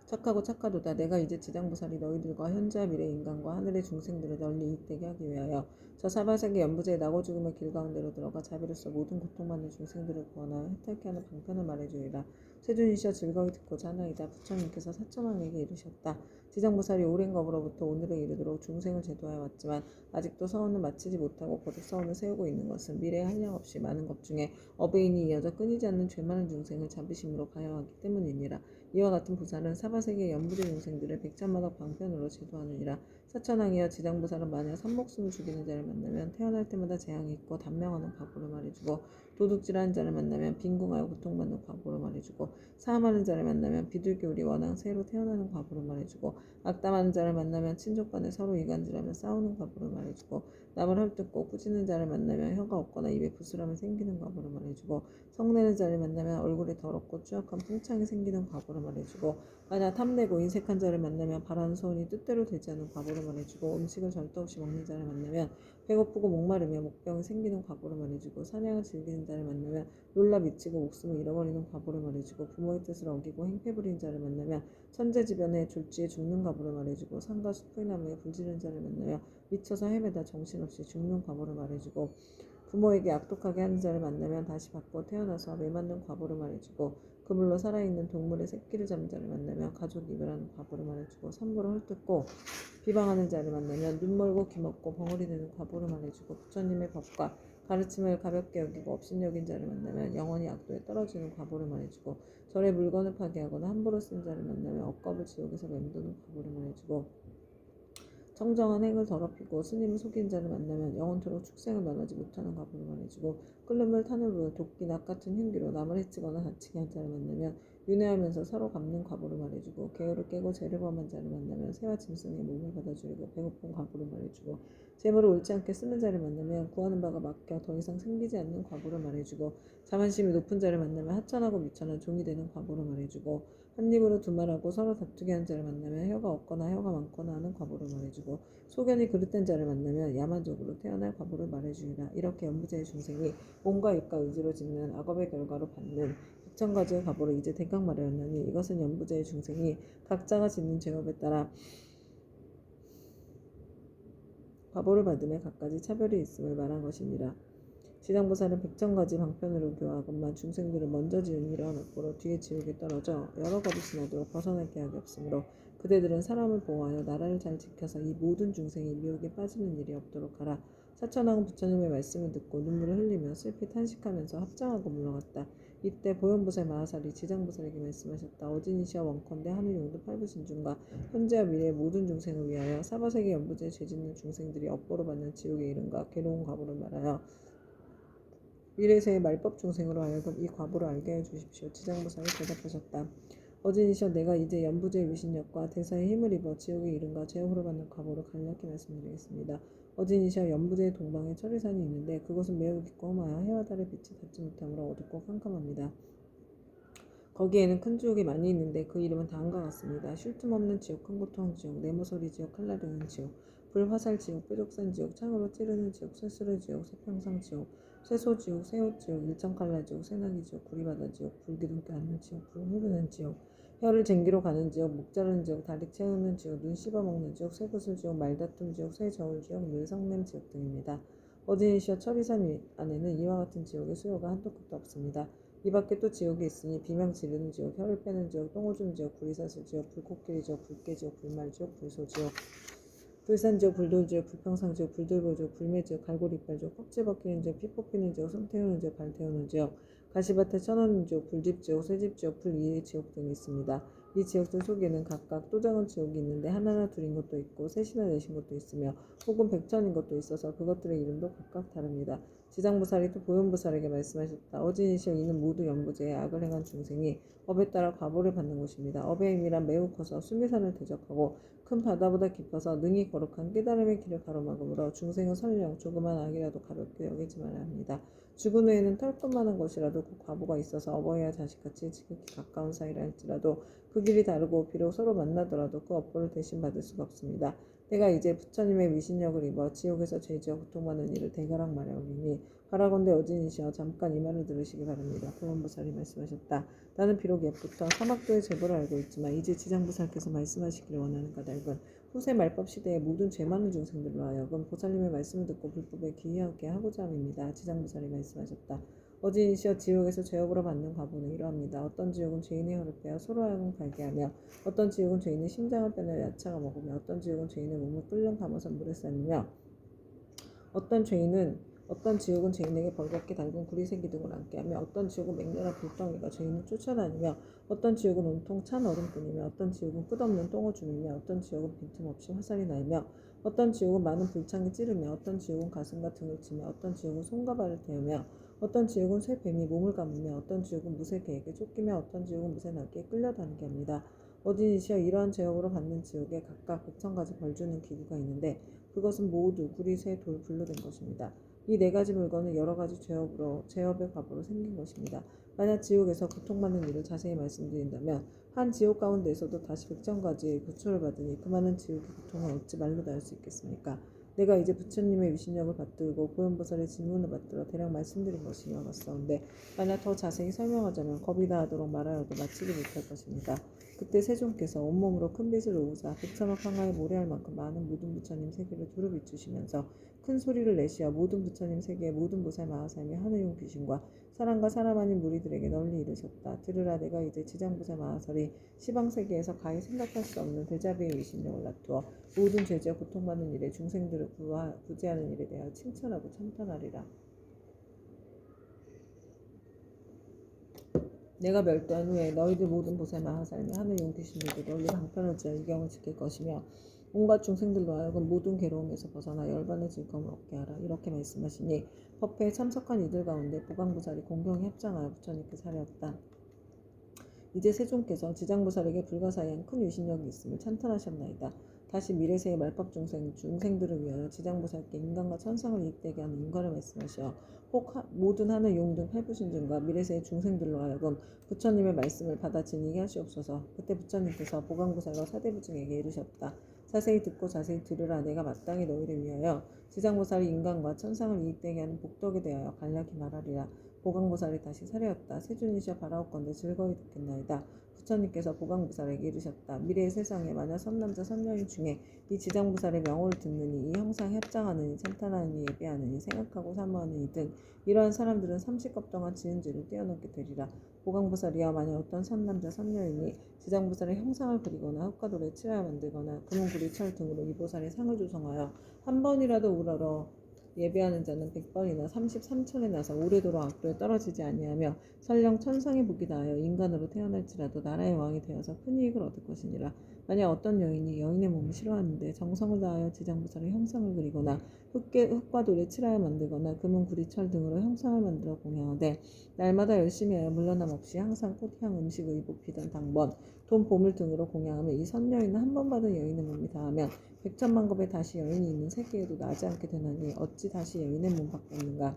착하고 착하도다. 내가 이제 지장보살이 너희들과 현재와 미래 인간과 하늘의 중생들을 널리 이익되게 하기 위하여 저 사바세계 연부제의 나고 죽음의 길 가운데로 들어가 자비로서 모든 고통받는 중생들을 구원하여 해탈케 하는 방편을 말해주리라. 세존이시여 즐거이 듣고자 하나이다. 부처님께서 사천왕에게 이르셨다. 지장보살이 오랜 겁으로부터 오늘에 이르도록 중생을 제도하여 왔지만 아직도 서원을 마치지 못하고 거듭 서원을 세우고 있는 것은 미래에 한량없이 많은 것 중에 어베인이 이어져 끊이지 않는 죄 많은 중생을 자비심으로 가여하기 때문이니라. 이와 같은 보살은 사바세계 연부제 중생들을 100,000만억 방편으로 제도하느니라. 사천왕이여 지장보살은 만약 산목숨을 죽이는 자를 만나면 태어날 때마다 재앙이 있고 단명하는 과보를 말해주고 도둑질하는 자를 만나면 빈궁하여 고통받는 과부로 말해주고 사함하는 자를 만나면 비둘기우리 원앙 새로 태어나는 과부로 말해주고 악담하는 자를 만나면 친족 간에 서로 이간질하며 싸우는 과부로 말해주고 남을 헐뜯고 꾸짖는 자를 만나면 혀가 없거나 입에 부스럼이 생기는 과부로 말해주고 성내는 자를 만나면 얼굴이 더럽고 추악한 풍창이 생기는 과부로 말해주고 만약 탐내고 인색한 자를 만나면 바라는 소원이 뜻대로 되지 않는 과부로 말해주고 음식을 절도 없이 먹는 자를 만나면 배고프고 목마르며 목병이 생기는 과부로 말해주고 사냥을 즐기는 자를 만나면 놀라 미치고 목숨을 잃어버리는 과부로 말해주고 부모의 뜻을 어기고 행패 부리는 자를 만나면 천재지변에 졸지에 죽는 과부로 말해주고 산과 숲의 나무에 불지른 자를 만나면 미쳐서 헤매다 정신없이 죽는 과부로 말해주고 부모에게 악독하게 하는 자를 만나면 다시 바꿔 태어나서 매맞는 과부로 말해주고 그물로 살아있는 동물의 새끼를 잡는 자를 만나면 가족 이별하는 과부로 말해주고 산부를 헐뜯고 비방하는 자를 만나면 눈 멀고 귀 먹고 벙어리 되는 과부로 말해주고 부처님의 법과 가르침을 가볍게 여기고 업신여긴 자를 만나면 영원히 악도에 떨어지는 과부로 말해주고 절의 물건을 파괴하거나 함부로 쓴 자를 만나면 억겁을 지옥에서 맴도는 과부로 말해주고 청정한 행을 더럽히고 스님을 속인 자를 만나면 영원토록 축생을 면하지 못하는 과부로 말해주고 끓는 물 타는 물 도끼 낫 같은 흉기로 남을 해치거나 다치게 한 자를 만나면 윤회하면서 서로 갚는 과부로 말해주고 계율을 깨고 죄를 범한 자를 만나면 새와 짐승의 몸을 받아주려고 배고픈 과부로 말해주고 재물을 옳지 않게 쓰는 자를 만나면 구하는 바가 막혀 더 이상 생기지 않는 과부로 말해주고 자만심이 높은 자를 만나면 하찮하고 미천한 종이 되는 과부로 말해주고 한 입으로 두말하고 서로 다투게 한 자를 만나면 혀가 없거나 혀가 많거나 하는 과부로 말해주고 소견이 그릇된 자를 만나면 야만족으로 태어날 과부를 말해주리라. 이렇게 연부제의 중생이 몸과 입과 의지로 짓는 악업의 결과로 받는 백천가지의 과부를 이제 대강 말하였나니 이것은 연부제의 중생이 각자가 짓는 죄업에 따라 과보를 받음에 각가지 차별이 있음을 말한 것입니다. 지장보살은 백천가지 방편으로 교화하건만 중생들은 먼저 지은 이러한 업보로 뒤에 지옥에 떨어져 여러 거리 지나도록 벗어날 계약이 없으므로 그대들은 사람을 보호하여 나라를 잘 지켜서 이 모든 중생이 미혹에 빠지는 일이 없도록 하라. 사천왕은 부처님의 말씀을 듣고 눈물을 흘리며 슬피 탄식하면서 합장하고 물러갔다. 이때 보현보살 마하살이 지장보살에게 말씀하셨다. 어진이시여 원컨대 하늘 용도 팔부신중과 현재와 미래의 모든 중생을 위하여 사바세계 연부제 죄짓는 중생들이 업보로 받는 지옥에 이른가 괴로운 과보를 말하여 미래세의 말법 중생으로 하여금 이 과보를 알게 해 주십시오. 지장보살이 대답하셨다. 어진이시여 내가 이제 연부제의 위신력과 대사의 힘을 입어 지옥에 이른가 죄업으로 받는 과보를 간략히 말씀드리겠습니다. 어진이시여 연부제의 동방에 철의산이 있는데 그곳은 매우 깊고 험하여 해와 달의 빛이 닿지 못하므로 어둡고 캄캄합니다. 거기에는 큰 지옥이 많이 있는데 그 이름은 다음과 같습니다. 쉴 틈 없는 지옥, 큰 고통 지옥, 네모소리 지옥, 칼날 드는 지옥, 불화살 지옥, 뾰족산 지옥, 창으로 찌르는 지옥, 쇠수르 지옥, 쇠평상 지옥, 쇠소 지옥, 쇠옷 지옥, 일정칼날 지옥, 쇠나기 지옥, 구리바다 지옥, 불기둥 껴안는 지옥, 불 흐르는 지옥, 혀를 쟁기로 가는 지옥, 목 자르는 지옥, 다리 채우는 지옥, 눈 씹어먹는 지옥, 쇠구슬 지옥, 말다툼 지옥, 쇠저울 지옥, 늘성냄 지옥 등입니다. 어진이시여 철이산 안에는 이와 같은 지옥의 수요가 한도 끝도 없습니다. 이 밖에 또 지옥이 있으니 비명 지르는 지옥, 혀를 빼는 지옥, 똥오줌 지옥, 구리사슬 지옥, 불코끼리 지옥, 불깨지옥, 불말지옥, 불소지옥, 불산지옥, 불돌지옥, 불평상지옥, 불돌보지옥, 불매지옥, 갈고리빨지옥, 껍질 벗기는 지옥, 피 뽑히는 지옥, 손 태우는 지옥, 발 태우는 지옥, 가시밭에 쳐넣는 지옥, 불집지옥, 쇠집지옥, 불이의 지옥 등이 있습니다. 이 지옥들 속에는 각각 또 작은 지옥이 있는데 하나나 둘인 것도 있고 셋이나 넷인 것도 있으며 혹은 백천인 것도 있어서 그것들의 이름도 각각 다릅니다. 지장보살이 또 보현보살에게 말씀하셨다. 어진이시여 이는 모두 연부제에 악을 행한 중생이 업에 따라 과보를 받는 곳입니다. 업의 힘이란 매우 커서 수미산을 대적하고 큰 바다보다 깊어서 능히 거룩한 깨달음의 길을 가로막으므로 중생은 설령 조그만 악이라도 가볍게 여기지 말아야 합니다. 죽은 후에는 털끝만한 것이라도 그 과보가 있어서 어버이와 자식같이 지극히 가까운 사이라 할지라도 그 길이 다르고 비록 서로 만나더라도 그 업보를 대신 받을 수가 없습니다. 내가 이제 부처님의 위신력을 입어 지옥에서 죄지어 고통받는 일을 대결학 말하오니 바라건대 어진이시여 잠깐 이 말을 들으시기 바랍니다. 보현보살이 말씀하셨다. 나는 비록 옛부터 사막도의 제보를 알고 있지만 이제 지장보살께서 말씀하시기를 원하는 까닭은 후세 말법 시대의 모든 죄 많은 중생들로 하여금 보살님의 말씀을 듣고 불법에 귀의하게 하고자 함입니다. 지장보살이 말씀하셨다. 어진이시여 지옥에서 죄업으로 받는 과보는 이러합니다. 어떤 지옥은 죄인의 혀를 빼어 서로 하여금 갈게 하며 어떤 지옥은 죄인의 심장을 빼내 야차가 먹으며 어떤 지옥은 죄인의 몸을 끓는 감아서 물에 삶으며 어떤 지옥은 죄인에게 벌겋게 달군 구리새끼 등을 앉게 하며 어떤 지옥은 맹렬한 불덩이가 죄인을 쫓아다니며 어떤 지옥은 온통 찬 얼음뿐이며 어떤 지옥은 끝없는 똥오줌이며 어떤 지옥은 빈틈없이 화살이 날며 어떤 지옥은 많은 불창이 찌르며 어떤 지옥은 가슴과 등을 치며 어떤 지옥은 손과 발을 태우며 어떤 지옥은 쇠뱀이 몸을 감으며 어떤 지옥은 무쇠 개에게 쫓기며 어떤 지옥은 무쇠 나귀에 끌려다니게 합니다. 어디니시여 이러한 제업으로 받는 지옥에 각각 100,000가지 벌 주는 기구가 있는데 그것은 모두 구리, 쇠, 돌, 불로 된 것입니다. 이 4가지 물건은 여러 가지 제업의 값으로 생긴 것입니다. 만약 지옥에서 고통받는 일을 자세히 말씀드린다면 한 지옥 가운데에서도 다시 100,000가지의 고초를 받으니 그 많은 지옥의 고통을 어찌 말로 다 할 수 있겠습니까? 내가 이제 부처님의 위신력을 받들고 보현보살의 질문을 받들어 대략 말씀드린 것이 이와 같사온데 만약 더 자세히 설명하자면 겁이 나도록 말하여도 마치지 못할 것입니다. 그때 세존께서 온몸으로 큰 빛을 놓으사 100,000억 항아에 모래할 만큼 많은 모든 부처님 세계를 두루 비추시면서 큰 소리를 내시어 모든 부처님 세계의 모든 보살 마하사님의 하늘용 귀신과 사람과 사람 아닌 무리들에게 널리 이르셨다. 들으라 내가 이제 지장보살 마하설이 시방세계에서 가히 생각할 수 없는 대자비의 위신력을 나투어 모든 죄지어 고통받는 일에 중생들을 구제하는 일에 대하여 칭찬하고 찬탄하리라. 내가 멸도한 후에 너희들 모든 보살 마하사님이 하늘용 귀신들도 널리 방편을 지어 이경을 지킬 것이며 온갖 중생들로 하여금 모든 괴로움에서 벗어나 열반의 즐거움을 얻게 하라. 이렇게 말씀하시니 법회에 참석한 이들 가운데 보강보살이 공경에 합장하여 부처님께 사려었다. 이제 세존께서 지장보살에게 불가사의한 큰 위신력이 있음을 찬탄하셨나이다. 다시 미래세의 말법 중생들을 위하여 지장보살께 인간과 천상을 이익되게 하는 인과를 말씀하시어 모든 하늘 용등 팔부신중과 미래세의 중생들로 하여금 부처님의 말씀을 받아 지니게 하시옵소서. 그때 부처님께서 보강보살과 사대부중에게 이르셨다. 자세히 듣고 자세히 들으라. 내가 마땅히 너희를 위하여 지장보살이 인간과 천상을 이익되게 하는 복덕에 대하여 간략히 말하리라. 보강보살이 다시 사려었다. 세존이시여 바라옵건대 즐거이 듣겠나이다. 부처님께서 보강보살에게 이르셨다. 미래의 세상에 만약 선남자 선녀인 중에 이 지장보살의 명호를 듣느니 이 형상에 합장하느니 찬탄하느니 예배하느니 생각하고 사모하느니 등 이러한 사람들은 30겁 동안 지은 죄를 뛰어넘게 되리라. 보강보살이여 만약 어떤 선남자 선녀인이 지장보살의 형상을 그리거나 흙과돌에 칠하여 만들거나 금은구리 철 등으로 이 보살의 상을 조성하여 한 번이라도 우러러 예배하는 자는 100번이나 33천에 나서 오래도록 악도에 떨어지지 아니하며 설령 천상의 복이 다하여 인간으로 태어날지라도 나라의 왕이 되어서 큰 이익을 얻을 것이니라. 만약 어떤 여인이 여인의 몸을 싫어하는데 정성을 다하여 지장보살의 형상을 그리거나 흙과 돌에 칠하여 만들거나 금은 구리 철 등으로 형상을 만들어 공양하되 날마다 열심히 하여 물러남 없이 항상 꽃향 음식 의복 비단 당번 돈 보물 등으로 공양하며 이 선여인은 한 번 받은 여인의 몸이 다하면 100,000만 겁에 다시 여인이 있는 세계에도 나지 않게 되나니 어찌 다시 여인의 몸 받겠는가.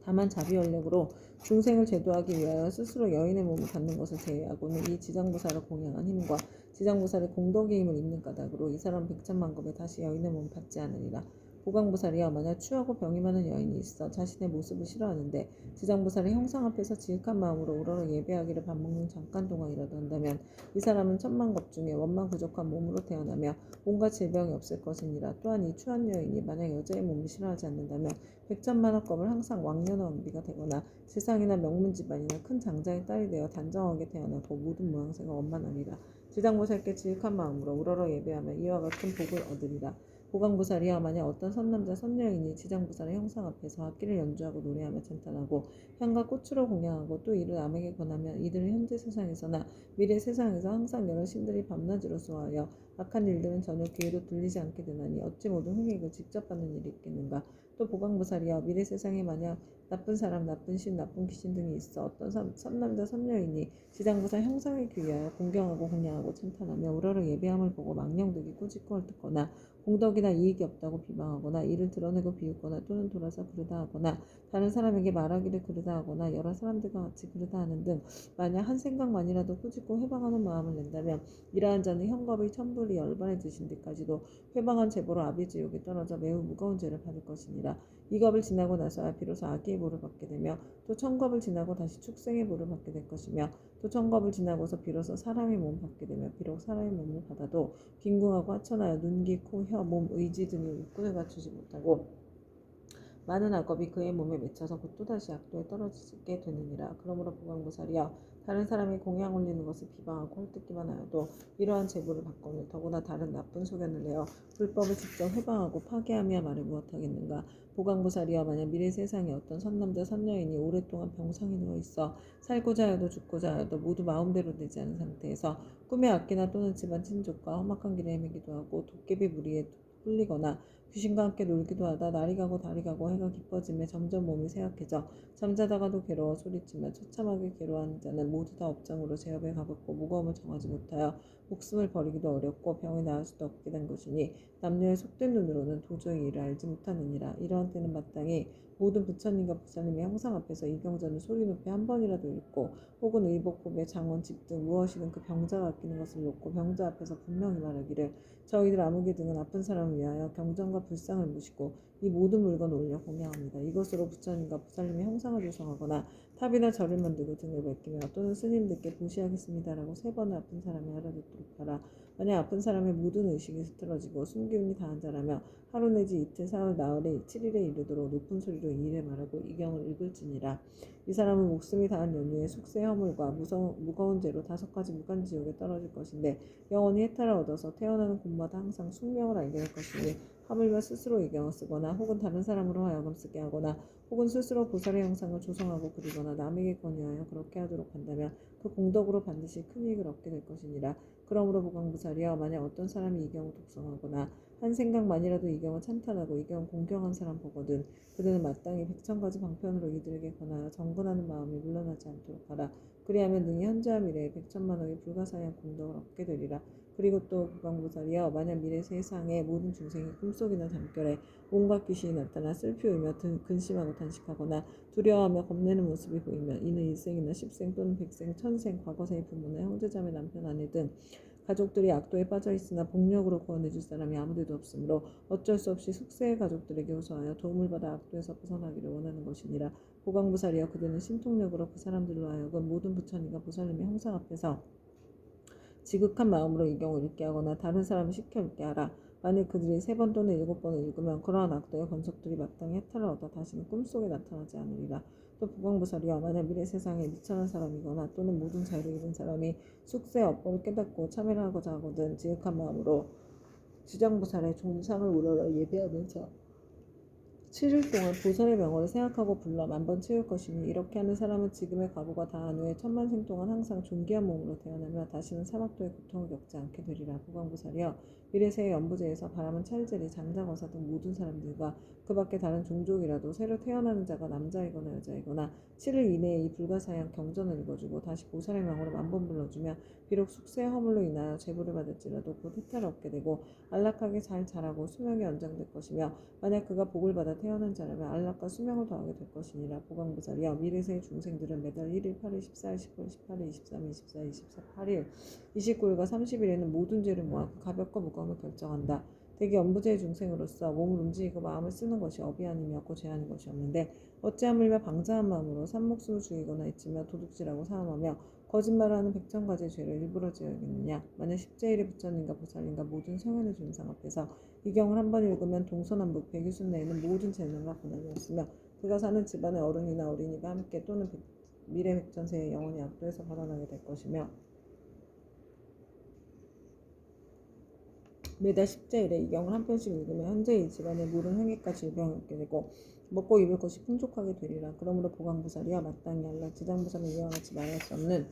다만 자비원력으로 중생을 제도하기 위하여 스스로 여인의 몸을 갖는 것을 제외하고는 이 지장보살을 공양한 힘과 지장보살의 공덕의 힘을 입는 까닭으로 이 사람 100,000만 겁에 다시 여인의 몸을 받지 않으리라. 보강보살이여 만약 추하고 병이 많은 여인이 있어 자신의 모습을 싫어하는데 지장보살의 형상 앞에서 지극한 마음으로 우러러 예배하기를 밥 먹는 잠깐 동안이라도 한다면 이 사람은 1,000만 겁 중에 원만 부족한 몸으로 태어나며 온갖 질병이 없을 것이니라. 또한 이 추한 여인이 만약 여자의 몸을 싫어하지 않는다면 100,000만 겁을 항상 왕녀나 왕비가 되거나 세상이나 명문 집안이나 큰 장자의 딸이 되어 단정하게 태어나고 모든 모양새가 원만하리라. 지장보살께 지극한 마음으로 우러러 예배하며 이와 같은 복을 얻으리라. 보강보살이여 만약 어떤 선남자 선녀인이 지장보살의 형상 앞에서 악기를 연주하고 노래하며 찬탄하고 향과 꽃으로 공양하고 또 이를 남에게 권하면 이들은 현재 세상에서나 미래 세상에서 항상 여러 신들이 밤낮으로 수하여 악한 일들은 전혀 귀에도 들리지 않게 되나니 어찌 모든 흑익을 직접 받는 일이 있겠는가. 또 보강보살이여 미래 세상에 만약 나쁜 사람, 나쁜 신, 나쁜 귀신 등이 있어 어떤 선남자 선녀인이 지장보살 형상을 귀하여 공경하고 공양하고 찬탄하며 우러러 예배함을 보고 망령되게 꾸짖고 헐뜯거나 공덕이나 이익이 없다고 비방하거나 이를 드러내고 비웃거나 또는 돌아서 그르다 하거나 다른 사람에게 말하기를 그르다 하거나 여러 사람들과 같이 그르다 하는 등 만약 한 생각만이라도 꾸짖고 회방하는 마음을 낸다면 이러한 자는 형겁의 천불이 열반에 드신 데까지도 회방한 죄보로 아비지옥에 떨어져 매우 무거운 죄를 받을 것이니라. 이 겁을 지나고 나서야 비로소 악의 보를 받게 되며 또 천겁을 지나고 다시 축생의 보를 받게 될 것이며 또 천겁을 지나고서 비로소 사람의 몸을 받게 되며 비록 사람의 몸을 받아도 빈궁하고 하천하여 눈, 귀, 코, 혀, 몸, 의지 등의 육군을 갖추지 못하고 많은 악업이 그의 몸에 맺혀서 곧 또다시 악도에 떨어지게 되느니라. 그러므로 보강보살이여 다른 사람이 공양 올리는 것을 비방하고 헐뜯기만 하여도 이러한 제보를 받거늘 더구나 다른 나쁜 소견을 내어 불법을 직접 회방하고 파괴하며 말을 무엇하겠는가. 보강보살이여 만약 미래 세상에 어떤 선남자 선녀인이 오랫동안 병상에 누워있어 살고자 하여도 죽고자 하여도 모두 마음대로 되지 않은 상태에서 꿈의 악기나 또는 집안 친족과 험악한 길에 헤매기도 하고 도깨비 무리에 뿔리거나 귀신과 함께 놀기도 하다 날이 가고 달이 가고 해가 깊어짐에 점점 몸이 쇠약해져 잠자다가도 괴로워 소리치며 처참하게 괴로워하는 자는 모두 다 업장으로 제업에 가볍고 무거움을 정하지 못하여 목숨을 버리기도 어렵고 병이 나을 수도 없게 된 것이니 남녀의 속된 눈으로는 도저히 이를 알지 못하느니라. 이러한 때는 마땅히 모든 부처님과 부처님의 형상 앞에서 이 경전을 소리 높이 한 번이라도 읽고 혹은 의복, 보배, 장원, 집 등 무엇이든 그 병자가 아끼는 것을 놓고 병자 앞에서 분명히 말하기를 저희들 아무개 등은 아픈 사람을 위하여 경전과 불상을 모시고 이 모든 물건을 올려 공양합니다. 이것으로 부처님과 부살님의 형상을 조성하거나 탑이나 절을 만들고 등을 베끼며 또는 스님들께 보시하겠습니다라고 3번을 아픈 사람이 알아듣도록 하라. 만약 아픈 사람의 모든 의식이 흐트러지고 숨기운이 다한 자라며 하루 내지 이틀, 사흘, 나흘에 7일에 이르도록 높은 소리로 이 일을 말하고 이 경을 읽을지니라. 이 사람은 목숨이 다한 연유에 숙세 허물과 무거운 죄로 5가지 무간지옥에 떨어질 것인데 영원히 해탈을 얻어서 태어나는 곳마다 항상 숙명을 알게 될 것이니 하물며 스스로 이 경을 쓰거나 혹은 다른 사람으로 하여금 쓰게 하거나 혹은 스스로 보살의 형상을 조성하고 그리거나 남에게 권유하여 그렇게 하도록 한다면 그 공덕으로 반드시 큰 이익을 얻게 될 것이니라. 그러므로 보강부살이여 만약 어떤 사람이 이 경을 독성하거나 한 생각만이라도 이 경을 찬탄하고 이 경을 공경한 사람 보거든 그들은 마땅히 100,000가지 방편으로 이들에게 권하여 정근하는 마음이 물러나지 않도록 하라. 그리하면 능히 현재와 미래에 100,000만억의 불가사의한 공덕을 얻게 되리라. 그리고 또 보강부살이여 만약 미래 세상의 모든 중생이 꿈속이나 잠결에 온갖 귀신이 나타나 슬피 울며 근심하고 단식하거나 두려워하며 겁내는 모습이 보이면 이는 일생이나 10생 또는 100생, 1000생, 과거생의 부모나 형제자매, 남편, 아내 등 가족들이 악도에 빠져 있으나 복력으로 구원해줄 사람이 아무데도 없으므로 어쩔 수 없이 숙세의 가족들에게 호소하여 도움을 받아 악도에서 벗어나기를 원하는 것이니라. 보강부살이여 그들은 신통력으로 그 사람들로 하여금 모든 부처님과 보살님의 형상 앞에서 지극한 마음으로 이 경을 읽게 하거나 다른 사람을 시켜 읽게 하라. 만일 그들이 3번 또는 7번을 읽으면 그러한 악도의 권속들이 마땅히 해탈을 얻어 다시는 꿈속에 나타나지 않으리라. 또 보강부살이여 만약 미래 세상에 미천한 사람이거나 또는 모든 자유를 잃은 사람이 숙세의 업보를 깨닫고 참회를 하고자 하거든 지극한 마음으로 지장부살의 종상을 우러러 예배하면서 7일 동안 보살의 명호를 생각하고 불러 만번 채울 것이니 이렇게 하는 사람은 지금의 과보가 다한 후에 천만생 동안 항상 존귀한 몸으로 태어나며 다시는 사막도의 고통을 겪지 않게 되리라. 보강부살이여 미래세의 연부제에서 바람은 찰제리, 장자거사 등 모든 사람들과 그 밖에 다른 종족이라도 새로 태어나는 자가 남자이거나 여자이거나 7일 이내에 이 불가사의한 경전을 읽어주고 다시 보살의 명호를 만번 불러주며 비록 숙세의 허물로 인하여 제보를 받을지라도 곧 해탈을 얻게 되고 안락하게 잘 자라고 수명이 연장될 것이며 만약 그가 복을 받아 태어난 자라면 안락과 수명을 더하게 될 것이니라. 보강부살이여 미래세의 중생들은 매달 1일, 8일, 14일, 15일, 18일, 23일, 24일, 24, 8일, 29일과 30일에는 모든 죄를 모아 그 가볍고 무거움을 결정한다. 대개 연부제의 중생으로서 몸을 움직이고 마음을 쓰는 것이 업이 아니었고 죄하는 것이 없는데 어찌하물며 방자한 마음으로 산목수를 죽이거나 해치며 도둑질하고 사함하며 거짓말하는 100,000가지의 죄를 일부러 지어야겠느냐. 만약 십제일의 부처님과 보살님과 모든 성현의 존상 앞에서 이 경을 한 번 읽으면 동서남북 백유순 내에는 모든 재난과 고난이 없으며 그가 사는 집안의 어른이나 어린이가 함께 또는 미래 백전세에 영원히 악도에서 벗어나게 될 것이며 매달 10제일에 이 경을 한 편씩 읽으면 현재의 이 집안의 모든 행위과 질병을 얻게 되고 먹고 입을 것이 풍족하게 되리라. 그러므로 보강부살이여 마땅히 알라. 지장부살은 이와 같이 말할 수 없는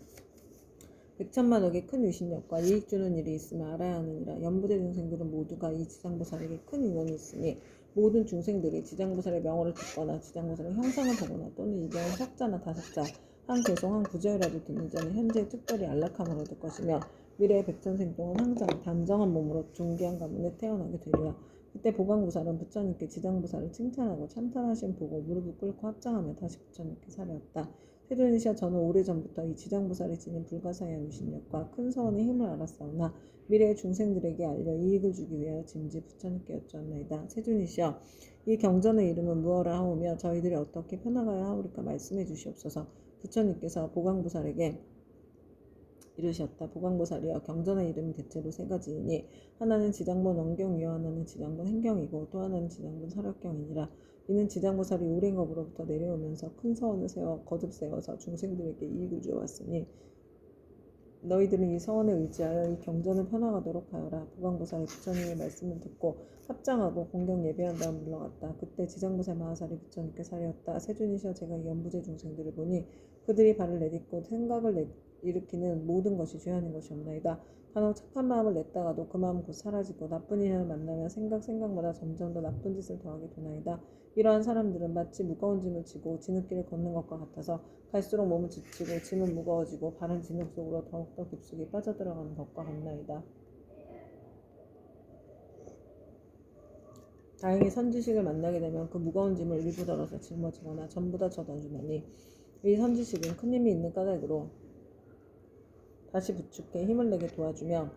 100,000만억의 큰 유신력과 이익 주는 일이 있으면 알아야 하느니라. 연부제 중생들은 모두가 이 지장보살에게 큰 인연이 있으니 모든 중생들이 지장보살의 명호를 듣거나 지장보살의 형상을 보거나 또는 이 경을 석자나 다섯자 한 개송 한 구절이라도 듣는 자는 현재 특별히 안락함을 얻을 것이며 미래의 백천생 동안 항상 단정한 몸으로 존귀한 가문에 태어나게 되리라. 그때 보강부살은 부처님께 지장보살을 칭찬하고 참탄하심 보고 무릎을 꿇고 합장하며 다시 부처님께 사려왔다. 세존이시여 저는 오래전부터 이 지장보살이 지닌 불가사의한 유신력과 큰 서원의 힘을 알았사오나 미래의 중생들에게 알려 이익을 주기 위하여 짐지 부처님께 여쭈었나이다. 세존이시여 이 경전의 이름은 무엇라 하오며 저희들이 어떻게 펴나가야 하오리까 말씀해 주시옵소서. 부처님께서 보강보살에게 이르셨다. 보강보살이여 경전의 이름이 대체로 3가지이니 하나는 지장본 원경이요 하나는 지장본 행경이고 또 하나는 지장본 설역경이니라. 이는 지장보살이 우랭업으로부터 내려오면서 큰 서원을 세워 거듭 세워서 중생들에게 이익을 주어왔으니 너희들은 이 서원에 의지하여 이 경전을 펴나가도록 하여라. 보강보살이 부처님의 말씀을 듣고 합장하고 공경 예배한 다음 물러갔다. 그때 지장보살 마하살이 부처님께 사려왔다. 세존이시여 제가 이 연부제 중생들을 보니 그들이 발을 내딛고 생각을 일으키는 모든 것이 죄 아닌 것이 없나이다. 간혹 착한 마음을 냈다가도 그 마음은 곧 사라지고 나쁜 인연을 만나면 생각마다 점점 더 나쁜 짓을 더하게 되나이다. 이러한 사람들은 마치 무거운 짐을 지고 진흙길을 걷는 것과 같아서 갈수록 몸은 지치고 짐은 무거워지고 발은 진흙 속으로 더욱더 깊숙이 빠져들어가는 것과 같나이다. 다행히 선지식을 만나게 되면 그 무거운 짐을 일부 덜어서 짊어지거나 전부 다 져던주나니 이 선지식은 큰 힘이 있는 까닭으로 다시 부축해 힘을 내게 도와주며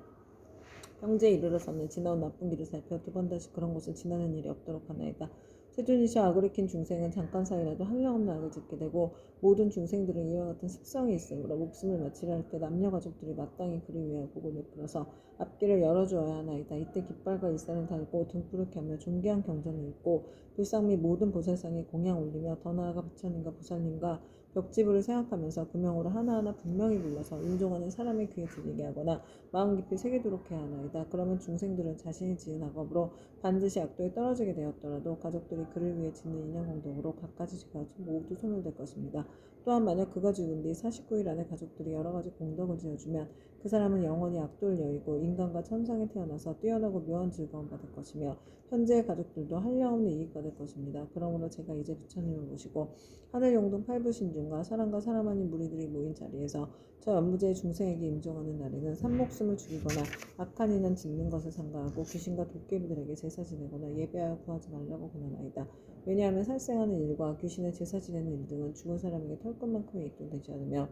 형제에 이르러서는 지나온 나쁜 길을 살펴 두 번 다시 그런 곳을 지나는 일이 없도록 하나이다. 세존이시와 아그리킨 중생은 잠깐 사이라도 한량없는 악을 짓게 되고 모든 중생들은 이와 같은 습성이 있으므로 목숨을 마치려 할 때 남녀 가족들이 마땅히 그를 위하여 복을 베풀어서 앞길을 열어주어야 하나이다. 이때 깃발과 일산을 달고 등불을 켜며 존귀한 경전을 읽고 불상 및 모든 보살상에 공양 올리며 더 나아가 부처님과 보살님과 벽지부를 생각하면서 그 명으로 하나하나 분명히 불러서 임종하는 사람의 귀에 들리게 하거나 마음 깊이 새기도록 해야 하나이다. 그러면 중생들은 자신이 지은 악업으로 반드시 악도에 떨어지게 되었더라도 가족들이 그를 위해 짓는 인연공덕으로 갖가지 죄가 모두 소멸될 것입니다. 또한 만약 그가 죽은 뒤 49일 안에 가족들이 여러 가지 공덕을 지어주면 그 사람은 영원히 악도를 여의고 인간과 천상에 태어나서 뛰어나고 묘한 즐거움 받을 것이며 현재의 가족들도 한량없는 이익 받을 것입니다. 그러므로 제가 이제 부처님을 모시고 하늘 용동 팔부신중과 사람과 사람 아닌 무리들이 모인 자리에서 저 연부제의 중생에게 임종하는 날에는 산목숨을 죽이거나 악한 인연 짓는 것을 삼가하고 귀신과 도깨비들에게 제사 지내거나 예배하여 구하지 말라고 권하나이다. 왜냐하면 살생하는 일과 귀신의 제사 지내는 일 등은 죽은 사람에게 털끝만큼의 이익도 되지 않으며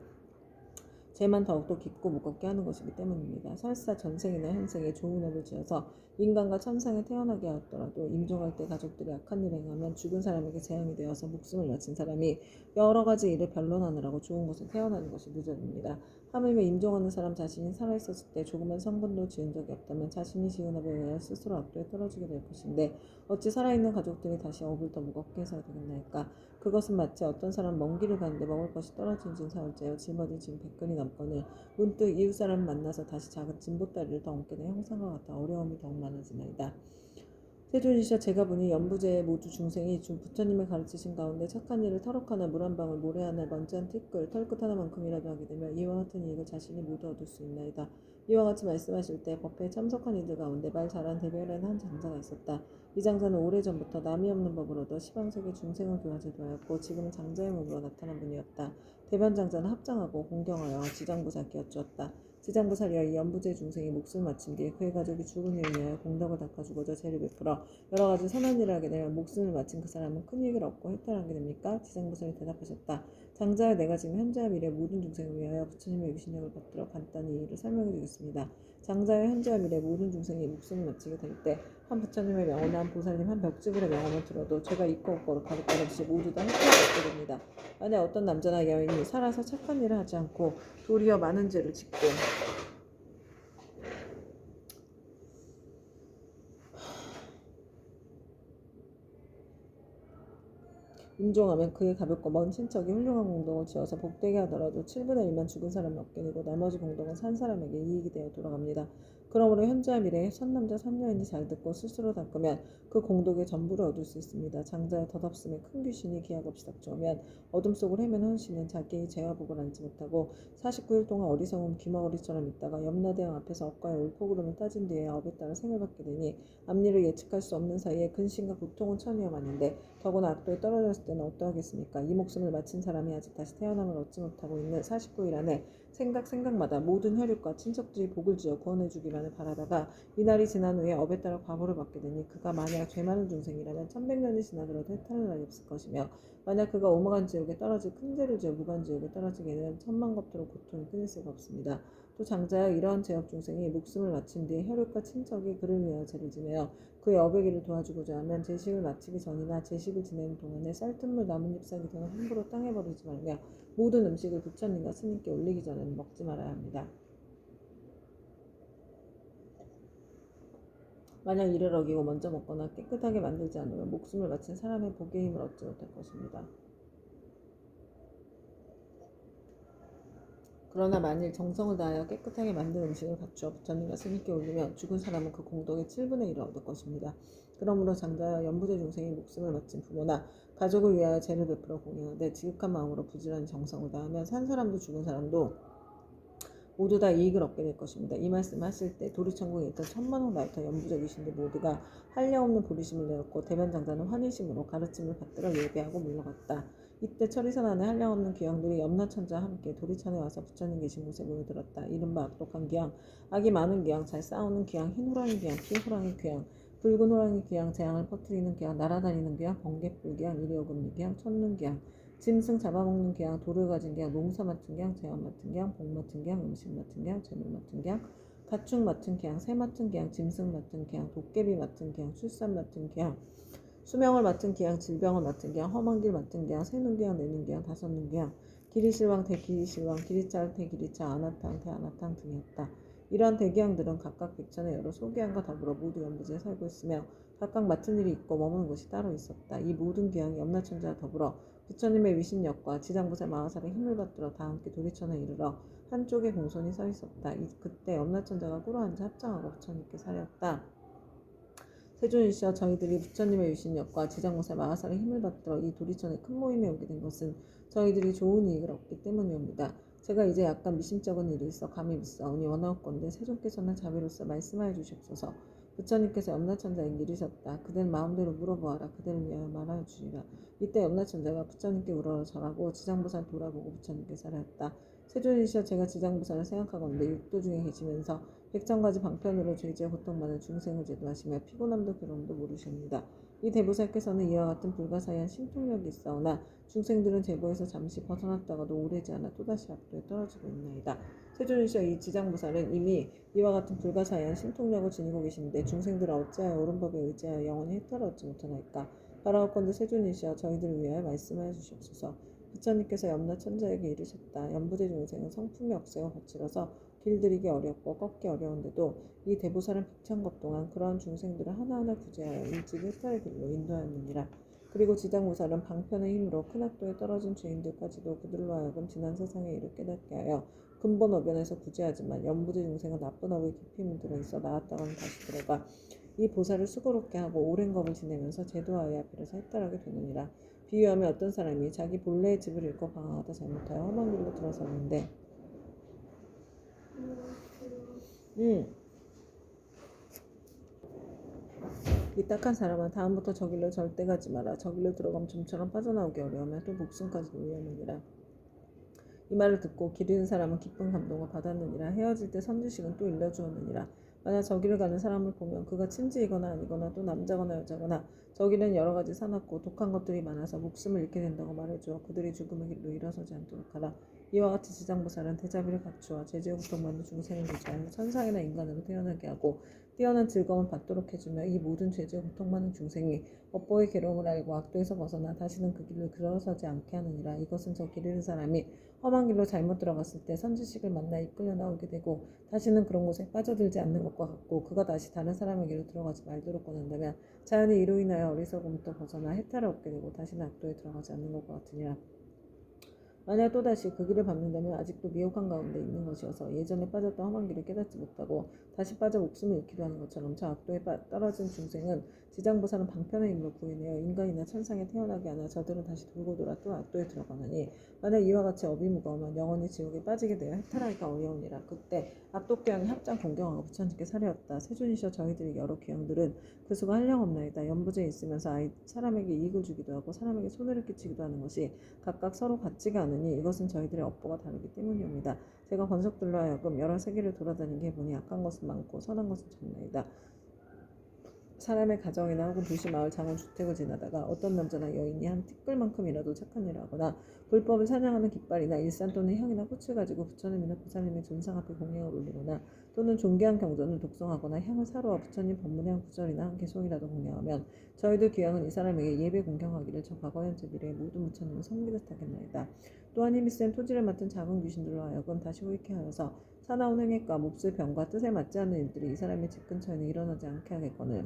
죄만 더욱더 깊고 무겁게 하는 것이기 때문입니다. 설사 전생이나 현생에 좋은 업을 지어서 인간과 천상에 태어나게 하였더라도 임종할 때 가족들이 악한 일을 행하면 죽은 사람에게 재앙이 되어서 목숨을 마친 사람이 여러 가지 일을 변론하느라고 좋은 곳에 태어나는 것이 늦어집니다. 하물며 임종하는 사람 자신이 살아있었을 때 조그만 성분도 지은 적이 없다면 자신이 지은 업에 의하여 스스로 악도에 떨어지게 될 것인데 어찌 살아있는 가족들이 다시 업을 더 무겁게 해서야 되겠나이까. 그것은 마치 어떤 사람 먼 길을 가는데 먹을 것이 떨어진 진 사흘째여 짊어진 짐 100근이 남거늘 문득 이웃 사람을 만나서 다시 작은 짐보따리를 더 얹게 된 형상과 같아 어려움이 더욱 많아지나이다. 세존이시여 제가 보니 연부제의 모두 중생이 부처님의 가르치신 가운데 착한 일을 터럭 하나 물 한 방울 모래 하나 먼지 한 티끌 털끝 하나만큼이라도 하게 되면 이와 같은 이익을 자신이 모두 얻을 수 있나이다. 이와 같이 말씀하실 때 법회에 참석한 이들 가운데 말 잘한 대별한 한 장자가 있었다. 이 장자는 오래전부터 남이 없는 법을 얻어 시방세계 중생을 교화제도 하였고 지금은 장자의 몸으로 나타난 분이었다. 대변 장자는 합장하고 공경하여 지장부살께 여쭈었다. 지장부살이여 이 연부제 중생이 목숨을 마친 뒤에 그의 가족이 죽은 일을 위하여 공덕을 닦아주고자 죄를 베풀어 여러 가지 선한 일을 하게 되면 목숨을 마친 그 사람은 큰 이익을 얻고 혜택하게 됩니까? 지장부살이 대답하셨다. 장자여 내가 지금 현재와 미래 모든 중생을 위하여 부처님의 유신력을 받들어 간단히 이 일을 설명해 주겠습니다. 장자여 현재와 미래 모든 중생이 목숨을 마치게 될 때 한 부처님의 명언과 한 보살님 한 벽지불의 명언을 들어도 죄가 있고 없고를 가득가득 없이 모두 다 혜택을 얻게 됩니다. 만약 어떤 남자나 여인이 살아서 착한 일을 하지 않고 도리어 많은 죄를 짓고 임종하면 그의 가볍고 먼 친척이 훌륭한 공덕을 지어서 복되게 하더라도 7분의 1만 죽은 사람이 얻게 되고 나머지 공덕은 산 사람에게 이익이 되어 돌아갑니다. 그러므로 현재와 미래에 선남자 선여인이 잘 듣고 스스로 닦으면 그 공덕의 전부를 얻을 수 있습니다. 장자의 덧없음에 큰 귀신이 기약 없이 닥쳐오면 어둠 속을 헤매는 헌신은 자기의 죄와 복을 안지 못하고 49일 동안 어리석은 귀머거리처럼 있다가 염라대왕 앞에서 업과의 올포구름을 따진 뒤에 업에 따라 생을 받게 되니 앞일을 예측할 수 없는 사이에 근심과 고통은 천위어마는데 더구나 악도에 떨어졌을 때는 어떠하겠습니까? 이 목숨을 마친 사람이 아직 다시 태어남을 얻지 못하고 있는 49일 안에 생각마다 모든 혈육과 친척들이 복을 지어 구원해주기만을 바라다가 이날이 지난 후에 업에 따라 과보를 받게 되니 그가 만약 죄 많은 중생이라면 1100년이 지나더라도 해탈할 날이 없을 것이며 만약 그가 오목한 지옥에 떨어질 큰 죄를 지어 무간 지옥에 떨어지게 되면 천만겁도로 고통이 끊을 수가 없습니다. 또 장자여 이러한 죄업 중생이 목숨을 마친 뒤에 혈육과 친척이 그를 위하여 죄를 지내어 그의 업의 길을 도와주고자 하면 제식을 마치기 전이나 제식을 지내는 동안에 쌀뜨물 나뭇잎 사기 등을 함부로 땅에 버리지 말며 모든 음식을 부처님과 스님께 올리기 전에는 먹지 말아야 합니다. 만약 이를 어기고 먼저 먹거나 깨끗하게 만들지 않으면 목숨을 마친 사람의 복의 힘을 얻지 못할 것입니다. 그러나 만일 정성을 다하여 깨끗하게 만든 음식을 갖추어 부처님과 스님께 올리면 죽은 사람은 그 공덕의 7분의 1을 얻을 것입니다. 그러므로 장자여 연부제 중생이 목숨을 마친 부모나 가족을 위하여 죄를 베풀어 공양하되 지극한 마음으로 부지런히 정성을 다하면 산 사람도 죽은 사람도 모두 다 이익을 얻게 될 것입니다. 이 말씀하실 때 도리천국에 있던 천만원 나이터 연부자 귀신들 모두가 한량없는 보리심을 내었고 대변장자는 환희심으로 가르침을 받들어 예배하고 물러갔다. 이때 철이선 안에 한량없는 귀양들이 염라천자와 함께 도리천에 와서 부처님 계신 곳에 모여들었다. 이른바 악독한 귀양, 악이 많은 귀양, 잘 싸우는 귀양, 흰 호랑이 귀양, 피호랑이 귀양, 붉은 호랑이 귀양, 재앙을 퍼뜨리는 귀양, 날아다니는 귀양, 번개불 귀양, 이리어금니 귀양, 천눈 귀양, 짐승 잡아먹는 귀양, 돌을 가진 귀양, 농사 맡은 귀양, 재원 맡은 귀양, 복 맡은 귀양, 음식 맡은 귀양, 재물 맡은 귀양, 가축 맡은 귀양, 새 맡은 귀양, 짐승 맡은 귀양, 도깨비 맡은 귀양, 출산 맡은 귀양, 수명을 맡은 귀양, 질병을 맡은 귀양, 험한 길 맡은 귀양, 새는 귀양, 내는 귀양, 다섯는 귀양, 기리실왕, 대기리실왕, 기리차, 대기리차, 아나탕, 대아나탕 등이었다. 이러한 대귀양들은 각각 백천의 여러 소귀양과 더불어 모두 연부지에 살고 있으며 각각 맡은 일이 있고 머무는 곳이 따로 있었다. 이 모든 귀양이 염라천자와 더불어 부처님의 위신력과 지장부사 마하살의 힘을 받들어 다 함께 도리천에 이르러 한쪽에 공손히 서 있었다. 그때 염라천자가 꿇어앉아 합장하고 부처님께 사렸다. 세존이시여, 저희들이 부처님의 유신력과 지장무사 마하살의 힘을 받들어 이 도리천에 큰 모임에 오게 된 것은 저희들이 좋은 이익을 얻기 때문이옵니다. 제가 이제 약간 미심쩍은 일이 있어 감히 묻사오니 원하옵건대 세존께서는 자비로서 말씀하여 주시옵소서. 부처님께서 염라천자에게 이르셨다. 그대는 마음대로 물어보아라. 그대를 위하여 말하여 주리라. 이때 염라천자가 부처님께 우러러 절하고 지장보살 돌아보고 부처님께 사렸다. 세존이시여, 제가 지장보살을 생각하건대 육도 중에 계시면서 백천가지 방편으로 죄지어 고통받는 중생을 제도하시며 피곤함도 괴로움도 모르십니다. 이 대보살께서는 이와 같은 불가사의한 신통력이 있사오나 중생들은 제보에서 잠시 벗어났다가도 오래지 않아 또다시 악도에 떨어지고 있나이다. 세존이시여, 이 지장보살은 이미 이와 같은 불가사의한 신통력을 지니고 계시는데 중생들은 어찌하여 옳은 법에 의지하여 영원히 혜택을 얻지 못하나이까. 바라옵건대 세존이시여, 저희들을 위하여 말씀하여 주시옵소서. 부처님께서 염라천자에게 이르셨다. 연부제 중생은 성품이 억세고 거칠어서 길들이기 어렵고 꺾기 어려운데도 이 대보살은 백천겁 동안 그러한 중생들을 하나하나 구제하여 일찍 혜택의 길로 인도하였느니라. 그리고 지장보살은 방편의 힘으로 큰 악도에 떨어진 죄인들까지도 그들로 하여금 지난 세상의 일을 깨닫게 하여 근본 어변에서 구제하지만 연부제 중생은 나쁜 업에 깊이 물들어 있어 나았다가는 다시 들어가 이 보살을 수고롭게 하고 오랜 겁을 지내면서 제도하여 앞이라서 해탈하게 되느니라. 비유하면 어떤 사람이 자기 본래의 집을 잃고 방황하다 잘못하여 험한 길로 들어섰는데 이 딱한 사람은 다음부터 저 길로 절대 가지 마라. 저 길로 들어가면 좀처럼 빠져나오기 어려우며 또 목숨까지도 위험하니라. 이 말을 듣고 길 잃은 사람은 기쁜 감동을 받았느니라. 헤어질 때 선지식은 또 일러주었느니라. 만약 저 길을 가는 사람을 보면 그가 친지이거나 아니거나 또 남자거나 여자거나 저 길은 여러 가지 사납고 독한 것들이 많아서 목숨을 잃게 된다고 말해주어 그들이 죽음의 길로 일어서지 않도록 하라. 이와 같이 지장보살은 대자비를 갖추어 제지어 고통받는 중생을 구제하여 천상이나 인간으로 태어나게 하고 뛰어난 즐거움을 받도록 해주며 이 모든 죄지어 고통받는 중생이 업보의 괴로움을 알고 악도에서 벗어나 다시는 그 길로 들어서지 않게 하느니라. 이것은 저 길 잃은 사람이 험한 길로 잘못 들어갔을 때 선지식을 만나 이끌려 나오게 되고 다시는 그런 곳에 빠져들지 않는 것과 같고 그가 다시 다른 사람에게로 들어가지 말도록 권한다면 자연히 이로 인하여 어리석음부터 벗어나 해탈을 얻게 되고 다시는 악도에 들어가지 않는 것과 같으니라. 만약 또다시 그 길을 밟는다면 아직도 미혹한 가운데 있는 것이어서 예전에 빠졌던 험한 길을 깨닫지 못하고 다시 빠져 목숨을 잃기도 하는 것처럼 저 악도에 떨어진 중생은 지장보살은 방편의 힘으로 구해내어 인간이나 천상에 태어나게 하나 저들은 다시 돌고 돌아 또 악도에 들어가느니 만약 이와 같이 업이 무거우면 영원히 지옥에 빠지게 되어 해탈하기가 어려우니라. 그때 악도귀양이 합장 공경하고 부처님께 사려었다. 세존이셔, 저희들이 여러 귀양들은 그 수가 한량없나이다. 연부제에 있으면서 사람에게 이익을 주기도 하고 사람에게 손해를 끼치기도 하는 것이 각각 서로 같지가 않으니 이것은 저희들의 업보가 다르기 때문이옵니다. 제가 권석들로 하여금 여러 세계를 돌아다니게 해보니 악한 것은 많고 선한 것은 적나이다. 사람의 가정이나 혹은 도시 마을 장원 주택을 지나다가 어떤 남자나 여인이 한 티끌만큼이라도 착한 일을 하거나 불법을 사냥하는 깃발이나 일산 또는 향이나 꽃을 가지고 부처님이나 보살님의 존상 앞에 공양을 올리거나 또는 존귀한 경전을 독송하거나 향을 사러 와 부처님 법문의 한 구절이나 한 개송이라도 공양하면 저희들 귀양은 이 사람에게 예배 공경하기를 저 과거 현재 미래의 모든 부처님을 섬기듯 하겠나이다. 또한 힘이 센 토지를 맡은 작은 귀신들로 하여금 다시 호익해 하여서 사나운 행액과 몹쓸 병과 뜻에 맞지 않는 일들이 이 사람의 집 근처에는 일어나지 않게 하겠거늘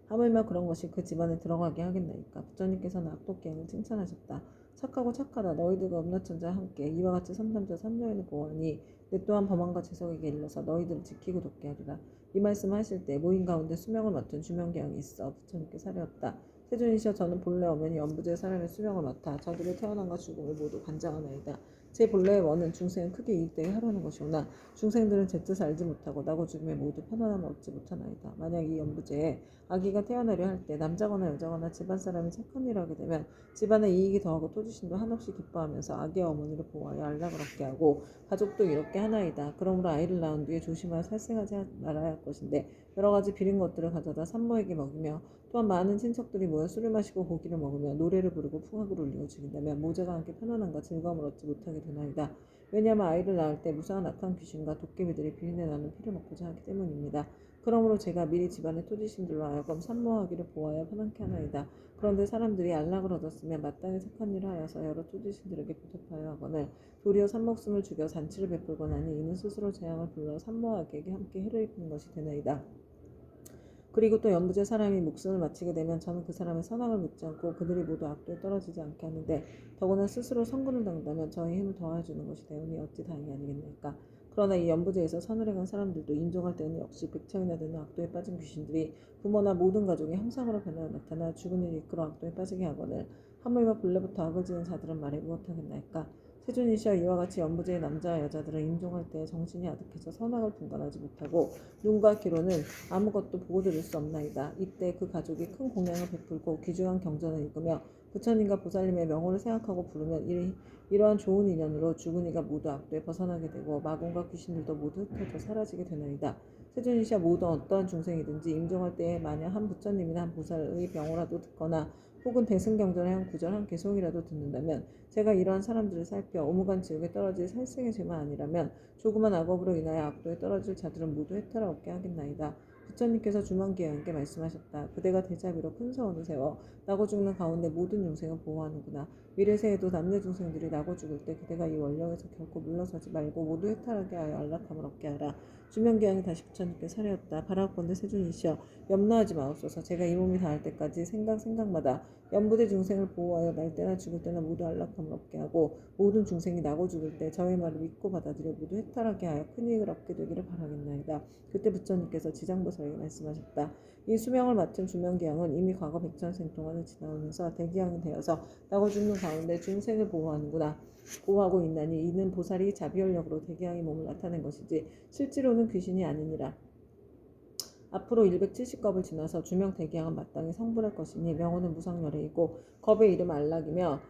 하물며 그런 것이 그 집안에 들어가게 하겠나이까. 부처님께서는 악독귀양을 칭찬하셨다. 착하고 착하다. 너희들과 음라천자와 함께 이와 같이 선남자 삼여인을 보아하니 내 또한 범한과 재석에게 일러서 너희들을 지키고 돕게 하리라. 이 말씀을 하실 때 모인 가운데 수명을 맡은 주명귀양이 있어 부처님께 사려었다. 세존이시여 저는 본래 어머니 연부제의 사람의 수명을 맡아 저들의 태어남과 죽음을 모두 관장하나이다. 제 본래의 원은 중생을 크게 이익되게 하려는 것이오나 중생들은 제 뜻을 알지 못하고 나고 죽음에 모두 편안함을 얻지 못하나이다. 만약 이 연부제에 아기가 태어나려 할 때 남자거나 여자거나 집안 사람이 착한 일을 하게 되면 집안에 이익이 더하고 토지신도 한없이 기뻐하면서 아기의 어머니를 보호하여 안락을 얻게 하고 가족도 이롭게 하나이다. 그러므로 아이를 낳은 뒤에 조심하여 살생하지 말아야 할 것인데 여러 가지 비린 것들을 가져다 산모에게 먹이며 또한 많은 친척들이 모여 술을 마시고 고기를 먹으며 노래를 부르고 풍악을 울리고 즐긴다면 모자가 함께 편안함과 즐거움을 얻지 못하게 되나이다. 왜냐하면 아이를 낳을 때 무수한 악한 귀신과 도깨비들이 비린내 나는 피를 먹고자 하기 때문입니다. 그러므로 제가 미리 집안의 토지신들로 하여금 산모아기를 보호하여 편안케 하나이다. 그런데 사람들이 안락을 얻었으면 마땅히 착한 일을 하여서 여러 토지신들에게 보답하여 하거늘 도리어 산목숨을 죽여 잔치를 베풀곤 하니 이는 스스로 재앙을 불러 산모아기에게 함께 해를 입히는 것이 되나이다. 그리고 또 연부제 사람이 목숨을 마치게 되면 저는 그 사람의 선악을 묻지 않고 그들이 모두 악도에 떨어지지 않게 하는데 더구나 스스로 선군을 당다면 저의 힘을 더하여 주는 것이 되오니 어찌 다행이 아니겠나이까. 그러나 이 연부제에서 선을 행한 사람들도 인정할 때는 역시 백청이나 되는 악도에 빠진 귀신들이 부모나 모든 가족이 형상으로 변하여 나타나 죽은 일을 이끌어 악도에 빠지게 하거늘 하물며 본래부터 악을 지은 자들은 말해 무엇하겠나이까. 세존이시여 이와 같이 연부제의 남자와 여자들은 임종할 때 정신이 아득해서 선악을 분간하지 못하고 눈과 귀로는 아무것도 보고 들을 수 없나이다. 이때 그 가족이 큰 공양을 베풀고 귀중한 경전을 읽으며 부처님과 보살님의 명호를 생각하고 부르면 이러한 좋은 인연으로 죽은 이가 모두 악도에 벗어나게 되고 마군과 귀신들도 모두 흩어져 사라지게 되나이다. 세존이시여 모두 어떠한 중생이든지 임종할 때에 만약 한 부처님이나 한 보살의 명호라도 듣거나 혹은 대승경전의 한 구절 한 개송이라도 듣는다면 제가 이러한 사람들을 살펴 오무간 지옥에 떨어질 살생의 죄만 아니라면 조그만 악업으로 인하여 악도에 떨어질 자들은 모두 해탈을 얻게 하겠나이다. 부처님께서 주만기왕께 말씀하셨다. 그대가 대자비로 큰 서원을 세워 나고 죽는 가운데 모든 중생을 보호하는구나. 미래세에도 남녀 중생들이 나고 죽을 때 그대가 이 원령에서 결코 물러서지 말고 모두 해탈하게 하여 안락함을 얻게 하라. 주명기왕이 다시 부처님께 사례었다. 바라건대 세존이시여 염려하지 마옵소서. 제가 이 몸이 닿을 때까지 생각마다 연부대 중생을 보호하여 날 때나 죽을 때나 모두 안락함을 얻게 하고 모든 중생이 나고 죽을 때 저의 말을 믿고 받아들여 모두 해탈하게 하여 큰 이익을 얻게 되기를 바라겠나이다. 그때 부처님께서 지장보살에게 말씀하셨다. 이 수명을 맡은 주명기왕은 이미 과거 백천생 동안을 지나오면서 대기왕이 되어서 나고 죽는 가운데 중생을 보호하는구나. 보호하고 있나니 이는 보살이 자비연력으로 대기왕의 몸을 나타낸 것이지 실제로는 귀신이 아니니라. 앞으로 170겁을 지나서 주명 대기왕은 마땅히 성불할 것이니 명호는 무상열애이고 겁의 이름 안락이며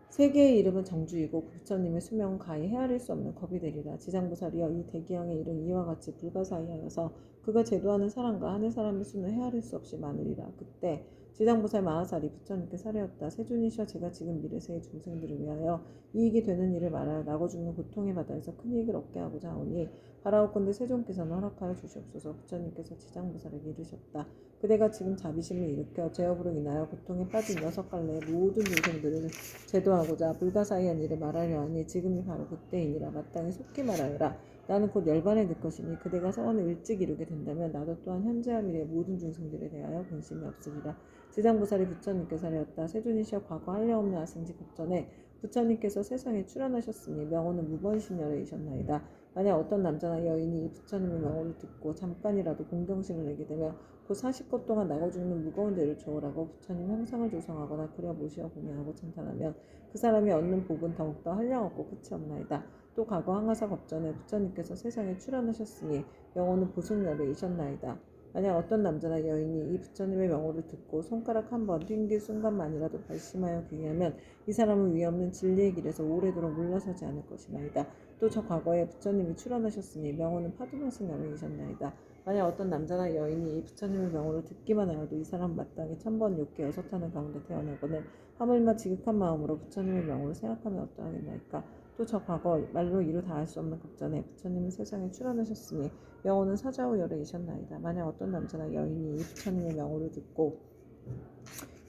세계의 이름은 정주이고 부처님의 수명은 가히 헤아릴 수 없는 겁이 되리라. 지장보살이여 이 대기왕의 일은 이와 같이 불가사의하여서 그가 제도하는 사람과 하늘 사람의 수는 헤아릴 수 없이 많으리라. 그때 지장보살 마하살이 부처님께 사례었다. 세존이시여 제가 지금 미래세의 중생들을 위하여 이익이 되는 일을 말하여 나고 죽는 고통의 바다에서 큰 이익을 얻게 하고자 하오니 바라옵건대 세존께서는 허락하여 주시옵소서. 부처님께서 지장보살에게 이르셨다. 그대가 지금 자비심을 일으켜 죄업으로 인하여 고통에 빠진 6갈래의 모든 중생들을 제도하고자 불가사의한 일을 말하려 하니 지금이 바로 그때이니라. 마땅히 속히 말하여라. 나는 곧 열반에 늘 것이니 그대가 서원을 일찍 이루게 된다면 나도 또한 현재와 미래의 모든 중생들에 대하여 근심이 없으리라. 지장보살이 부처님께 사례었다. 세존이시여 과거 한량없는 아생지 급전에 부처님께서 세상에 출현하셨으니 명호는 무번신열애이셨나이다. 만약 어떤 남자나 여인이 이 부처님의 명호를 듣고 잠깐이라도 공경심을 내게 되며 곧 40것 동안 나고 죽는 무거운 죄를 조월하고 부처님 형상을 조성하거나 그려 모시어 공양하고 찬탄하면 그 사람이 얻는 복은 더욱더 한량없고 끝이 없나이다. 또 과거 항아사 겁전에 부처님께서 세상에 출현하셨으니 명호는 보승열애이셨나이다. 만약 어떤 남자나 여인이 이 부처님의 명호를 듣고 손가락 한 번 튕길 순간만이라도 발심하여 귀의하면 이 사람은 위없는 진리의 길에서 오래도록 물러서지 않을 것이나이다. 또 저 과거에 부처님이 출현하셨으니 명호는 파도마승 열애이셨나이다. 만약 어떤 남자나 여인이 이 부처님의 명호를 듣기만 하여도 이 사람 마땅히 1000번 욕계 6탄을 가운데 태어나거늘 하물며 지극한 마음으로 부처님의 명호를 생각하면 어떠하겠나이까. 또 저 과거 말로 이루 다할 수 없는 급전에 부처님은 세상에 출현하셨으니 명호는 사자후 열애이셨나이다. 만약 어떤 남자나 여인이 이 부처님의 명호를 듣고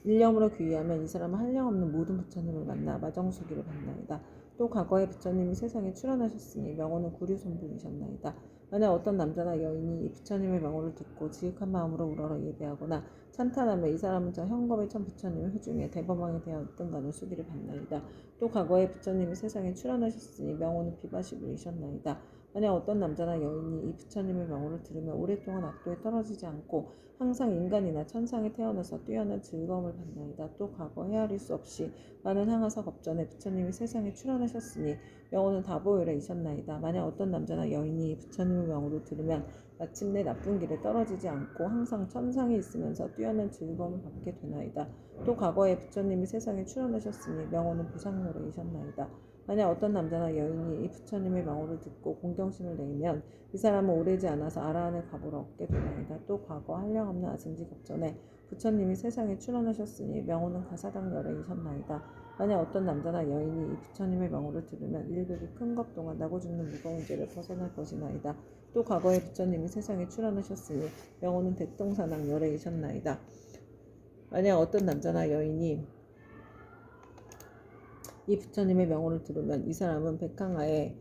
일념으로 귀의하면 이 사람은 한량없는 모든 부처님을 만나 마정수기를 받나이다. 또 과거에 부처님이 세상에 출현하셨으니 명호는 구류손불이셨나이다. 만약 어떤 남자나 여인이 이 부처님의 명호를 듣고 지극한 마음으로 우러러 예배하거나 찬탄하며 이 사람은 저 현겁의 천 부처님의 회중에 대범왕이 되어 어떤간을 수기를 받나이다. 또 과거에 부처님이 세상에 출현하셨으니 명호는 비바시불이셨나이다. 만약 어떤 남자나 여인이 이 부처님의 명호를 들으며 오랫동안 악도에 떨어지지 않고 항상 인간이나 천상에 태어나서 뛰어난 즐거움을 받나이다. 또 과거 헤아릴 수 없이 많은 항아사 겁전에 부처님이 세상에 출현하셨으니 명호는 다보혈에이셨나이다. 만약 어떤 남자나 여인이 부처님의 명호를 들으면 마침내 나쁜 길에 떨어지지 않고 항상 천상에 있으면서 뛰어난 즐거움을 받게 되나이다. 또 과거에 부처님이 세상에 출현하셨으니 명호는 부상노래이셨나이다. 만약 어떤 남자나 여인이 이 부처님의 명호를 듣고 공경심을 내면 이 사람은 오래지 않아서 아라한의 과보를 얻게 되나이다. 또 과거 한량없는 아승지 겁전에 부처님이 세상에 출현하셨으니 명호는 가사당열애이셨나이다. 만약 어떤 남자나 여인이 이 부처님의 명호를 들으면 일백이 큰 겁 동안 나고 죽는 무거운 죄를 벗어날 것이나이다. 또 과거에 부처님이 세상에 출현하셨으니 명호는 대똥사낭 열애이셨나이다. 만약 어떤 남자나 여인이 이 부처님의 명호를 들으면 이 사람은 백항하에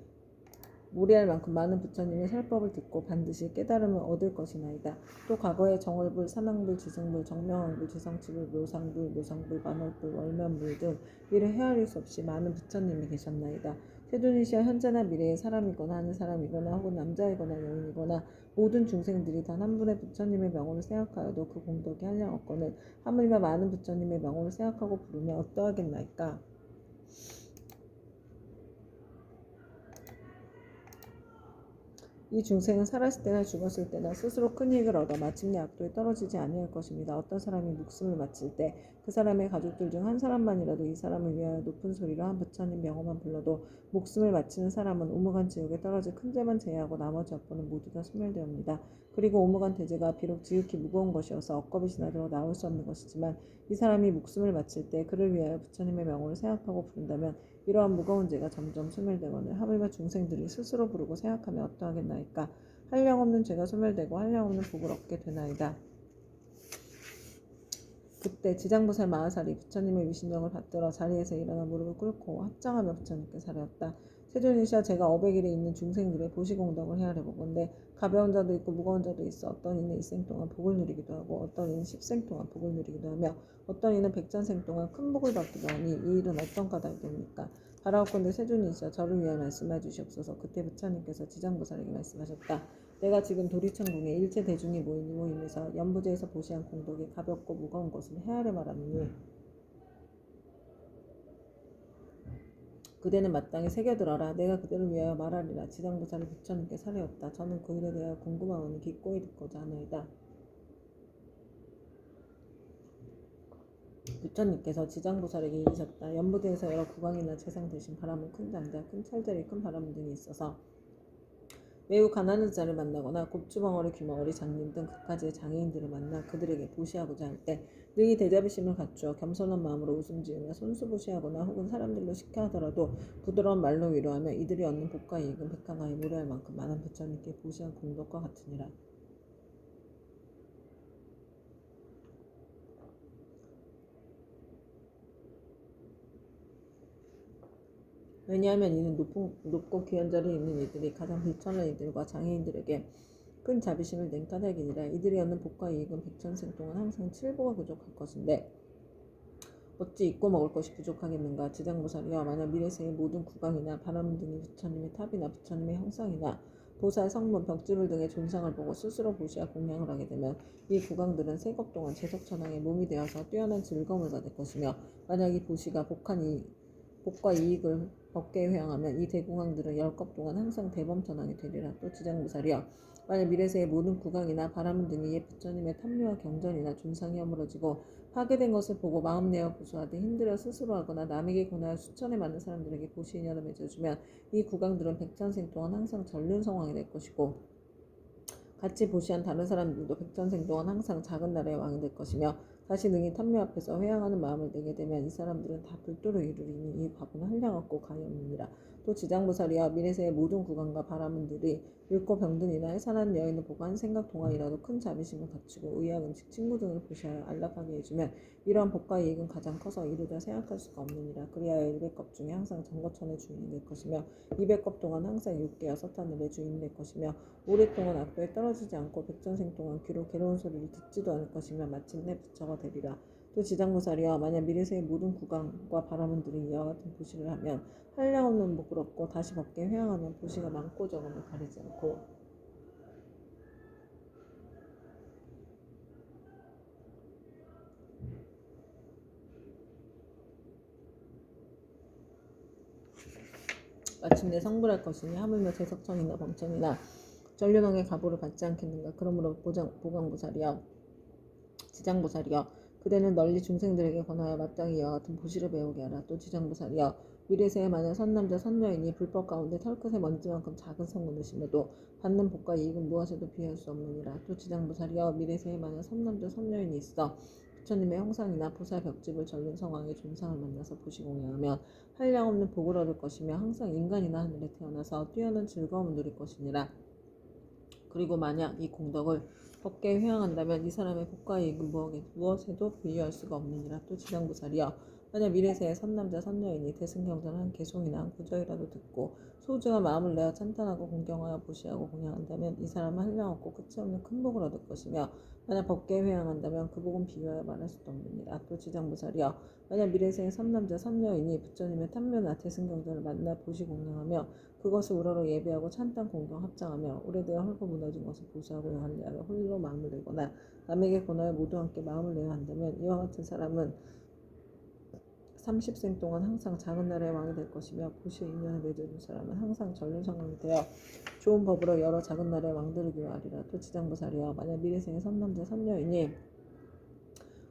무리할 만큼 많은 부처님의 설법을 듣고 반드시 깨달음을 얻을 것이나이다. 또 과거에 정월불, 산왕불, 지승불, 정명왕불, 지성치불, 묘상불, 묘상불, 만월불, 월면불 등 이를 헤아릴 수 없이 많은 부처님이 계셨나이다. 세존이시여 현재나 미래의 사람이거나 하는 사람이거나 혹은 남자이거나 여인이거나 모든 중생들이 단 한 분의 부처님의 명호를 생각하여도 그 공덕이 한량없거늘 하물며 많은 부처님의 명호를 생각하고 부르면 어떠하겠나이까? 이 중생은 살았을 때나 죽었을 때나 스스로 큰 이익을 얻어 마침내 악도에 떨어지지 아니할 것입니다. 어떤 사람이 목숨을 마칠 때 그 사람의 가족들 중 한 사람만이라도 이 사람을 위하여 높은 소리로 한 부처님 명호만 불러도 목숨을 마치는 사람은 우무간 지옥에 떨어질 큰 죄만 제외하고 나머지 업보는 모두 다 소멸되옵니다. 그리고 우무간 대죄가 비록 지극히 무거운 것이어서 억겁이 지나도록 나올 수 없는 것이지만 이 사람이 목숨을 마칠 때 그를 위하여 부처님의 명호를 생각하고 부른다면 이러한 무거운 죄가 점점 소멸되거늘 하물며 중생들이 스스로 부르고 생각하면 어떠하겠나이까? 한량없는 죄가 소멸되고 한량없는 복을 얻게 되나이다. 그때 지장보살 마하살이 부처님의 위신령을 받들어 자리에서 일어나 무릎을 꿇고 합장하며 부처님께 사려었다. 세존이시여 제가 어백일에 있는 중생들의 보시공덕을 헤아려 보건대 가벼운 자도 있고 무거운 자도 있어 어떤 이는 일생 동안 복을 누리기도 하고 어떤 이는 10생 동안 복을 누리기도 하며 어떤 이는 100,000생 동안 큰 복을 받기도 하니 이 일은 어떤 까닭입니까? 바라옵건대 세존이시여 저를 위하여 말씀해 주시옵소서. 그때 부처님께서 지장보살에게 말씀하셨다. 내가 지금 도리천궁에 일체 대중이 모인 모임에서 연부제에서 보시한 공덕이 가볍고 무거운 것을 헤아려 말하느니 그대는 마땅히 새겨들어라. 내가 그대를 위하여 말하리라. 지장보살이 부처님께 사려었다. 저는 그 일에 대하여 궁금하오니 기꺼이 듣고자 하나이다. 부처님께서 지장보살에게 이르셨다. 연부대에서 여러 국왕이나 재상 대신 바람은 큰 장자, 큰 찰자리, 큰 바람 등이 있어서 매우 가난한 자를 만나거나 곱주벙어리, 귀머거리, 장님 등 그까지의 장애인들을 만나 그들에게 보시하고자 할 때 능히 대자비심을 갖추어 겸손한 마음으로 웃음 지으며 손수보시하거나 혹은 사람들로 시켜 하더라도 부드러운 말로 위로하며 이들이 얻는 복과 이익은 백항하에 무례할 만큼 많은 부처님께 보시한 공덕과 같으니라. 왜냐하면 이는 높고 귀한 자리에 있는 이들이 가장 비천한 이들과 장애인들에게 큰 자비심을 낸 까닭이니라. 이들이 얻는 복과 이익은 백천생 동안 항상 칠보가 부족할 것인데 어찌 입고 먹을 것이 부족하겠는가? 지장보살이여 만약 미래세의 모든 국왕이나 바람 등이 부처님의 탑이나 부처님의 형상이나 보살, 성문, 벽지불 등의 존상을 보고 스스로 보시아 공양을 하게 되면 이 국왕들은 세겁 동안 제석천왕의 몸이 되어서 뛰어난 즐거움을 받을 것이며 만약 이 보시가 복과 이익을 얻게 회항하면 이 대공황들은 10겁 동안 항상 대범천왕이 되리라. 또 지장보살이여 만약 미래세의 모든 국왕이나 바람 등이 옛 부처님의 탐묘와 경전이나 존상이 허물어지고 파괴된 것을 보고 마음 내어 고소하되 힘들어 스스로 하거나 남에게 권하여 수천에 많은 사람들에게 보시인연을 맺어주면 이 국왕들은 백천생 동안 항상 전륜성왕이 될 것이고 같이 보시한 다른 사람들도 백천생 동안 항상 작은 나라의 왕이 될 것이며 다시 능히 탐묘 앞에서 회항하는 마음을 내게 되면 이 사람들은 다 불도를 이루리니 이 과보는 한량없고 가엾느니라. 또 지장보살이여 미래세의 모든 국왕과 바라문들이 늙고 병든 이나 해산한 여인을 보고 한 생각 동안이라도 큰 자비심을 갖추고 의학 음식 친구 등을 보시하여 안락하게 해주면 이러한 복과 이익은 가장 커서 이루다 생각할 수가 없느니라. 그리하여 100겁 중에 항상 정거천의 주인이 될 것이며 200겁 동안 항상 육계와 서탄을의 주인이 될 것이며 오랫동안 악도에 떨어지지 않고 백전생 동안 귀로 괴로운 소리를 듣지도 않을 것이며 마침내 부처가 되리라. 또 지장보살이여 만약 미래세의 모든 구강과 바람은 들이 이와 같은 보시를 하면 한량없는 복을 얻고 다시 법계 회항하면 보시가 많고 적음을 가리지 않고 마침내 성불할 것이니 하물며 대석천이나 범천이나 전륜왕의 가보를 받지 않겠는가. 그러므로 보강보살이여 지장보살이여 그대는 널리 중생들에게 권하여 마땅히 이와 같은 보시를 배우게 하라. 또 지장보살이여 미래세에 만약 선남자 선여인이 불법 가운데 털끝의 먼지만큼 작은 성문을 심어도 받는 복과 이익은 무엇에도 비할 수 없느니라. 또 지장보살이여 미래세에 만약 선남자 선여인이 있어 부처님의 형상이나 보살 벽집을 전륜 성왕의 존상을 만나서 보시 공양하면 한량없는 복을 얻을 것이며 항상 인간이나 하늘에 태어나서 뛰어난 즐거움을 누릴 것이니라. 그리고 만약 이 공덕을 법계에 회항한다면 이 사람의 복과 이익은 무엇에도 비유할 수가 없느니라. 또 지장보살이여 만약 미래세의 선남자 선여인이 대승경전을 한 개송이나 한 구절이라도 듣고 소중한 마음을 내어 찬탄하고 공경하여 보시하고 공양한다면 이 사람은 한량없고 끝이 없는 큰 복을 얻을 것이며 만약 법계에 회항한다면 그 복은 비유하여 말할 수도 없느니라. 또 지장보살이여 만약 미래세의 선남자 선여인이 부처님의 탐묘나 대승경전을 만나 보시 공양하며 그것을 우러러 예배하고 찬탄 공경 합장하며 오래되어 헐고 무너진 것을 보수하고 영할례하여 홀로 마음을 내거나 남에게 권하여 모두 함께 마음을 내야 한다면 이와 같은 사람은 30생 동안 항상 작은 나라의 왕이 될 것이며 보시의 인연을 맺어준 사람은 항상 전륜성왕이 되어 좋은 법으로 여러 작은 나라의 왕들을 교화하리라. 또 지장보살이여 만약 미래생의 선남자 선여인이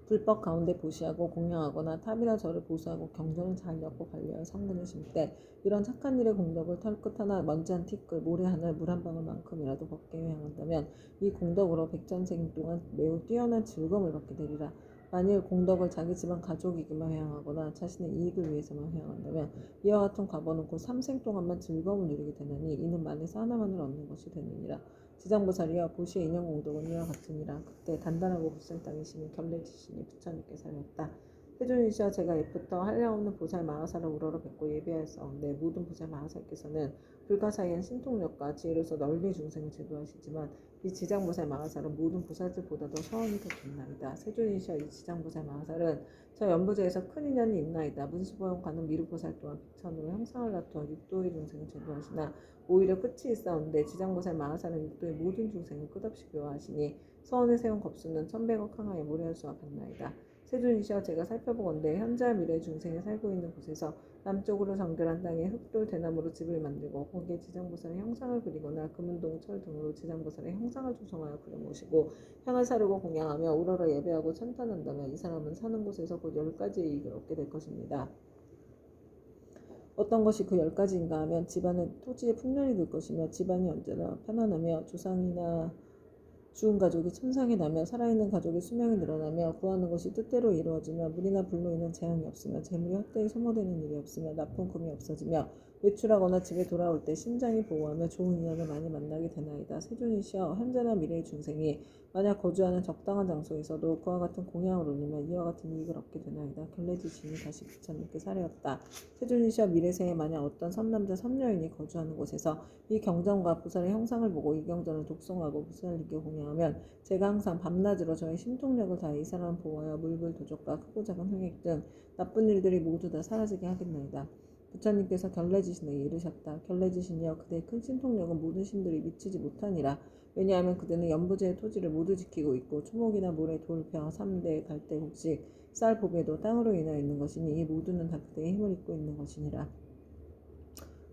불법 가운데 보시하고 공양하거나 탑이나 절을 보수하고 경전을 잘 엮고 관리하여 성문을 심때 이런 착한 일의 공덕을 털끝 하나 먼지 한 티끌 모래 하늘 물 한 방울만큼이라도 법계에 회항한다면 이 공덕으로 백전생 동안 매우 뛰어난 즐거움을 받게 되리라. 만일 공덕을 자기 집안 가족이기만 회항하거나 자신의 이익을 위해서만 회항한다면 이와 같은 과보는 곧 3생 동안만 즐거움을 누리게 되나니 이는 만에서 하나만을 얻는 것이 되느니라. 지장보살이여 보시의 인연 공덕은 이와 같으니라. 그때 단단하고 굳센 땅이시니 결례지시니 부처님께 살렸다. 세존이시여 제가 옛부터 한량없는 보살 마하사를 우러러 뵙고 예배하였사온데 모든 보살 마하사께서는 불가사의한 신통력과 지혜로서 널리 중생을 제도하시지만 이 지장보살 마하살은 모든 보살들보다도 서원이 더 깊나이다. 세존이시여 이 지장보살 마하살은 저 연부제에서 큰 인연이 있나이다. 문수보영 가는 미륵보살 또한 백천으로 형상을 나투어 육도의 중생을 제도하시나 오히려 끝이 있사온데 지장보살 마하살은 육도의 모든 중생을 끝없이 교화하시니 서원을 세운 겁수는 1100억 항하에 모래할 수와 같나이다. 세존이시여 제가 살펴보건대 현재와 미래의 중생이 살고 있는 곳에서 남쪽으로 정결한 땅에 흙돌 대나무로 집을 만들고 거기에 지장보살의 형상을 그리거나 금은동 철 등으로 지장보살의 형상을 조성하여 그려모시고 향을 사르고 공양하며 우러러 예배하고 찬탄한다면 이 사람은 사는 곳에서 곧 10가지의 이익을 얻게 될 것입니다. 어떤 것이 그 10가지인가 하면 집안의 토지에 풍년이 들 것이며 집안이 언제나 편안하며 조상이나 죽은 가족이 천상에 나며 살아있는 가족의 수명이 늘어나며 구하는 것이 뜻대로 이루어지며 물이나 불로 인한 재앙이 없으며 재물이 헛되이 소모되는 일이 없으며 나쁜 꿈이 없어지며 외출하거나 집에 돌아올 때 신장이 보호하며 좋은 인연을 많이 만나게 되나이다. 세존이시여 현재나 미래의 중생이 만약 거주하는 적당한 장소에서도 그와 같은 공양을 올리면 이와 같은 이익을 얻게 되나이다. 결례지신이 다시 부처님께 사례었다. 세존이시여 미래세에 만약 어떤 선남자 선여인이 거주하는 곳에서 이 경전과 보살의 형상을 보고 이 경전을 독송하고 보살님께 공양하면 제가 항상 밤낮으로 저의 신통력을 다해 이 사람을 보호하여 물불 도적과 크고 작은 횡액 등 나쁜 일들이 모두 다 사라지게 하겠나이다. 부처님께서 결례지신에게 이르셨다. 결례지신이여 그대의 큰 신통력은 모든 신들이 미치지 못하니라. 왜냐하면 그대는 연부제의 토지를 모두 지키고 있고 초목이나 모래, 돌, 벼, 삼대, 갈대, 곡식, 쌀, 보배도 땅으로 인하여 있는 것이니 이 모두는 다 그대의 힘을 입고 있는 것이니라.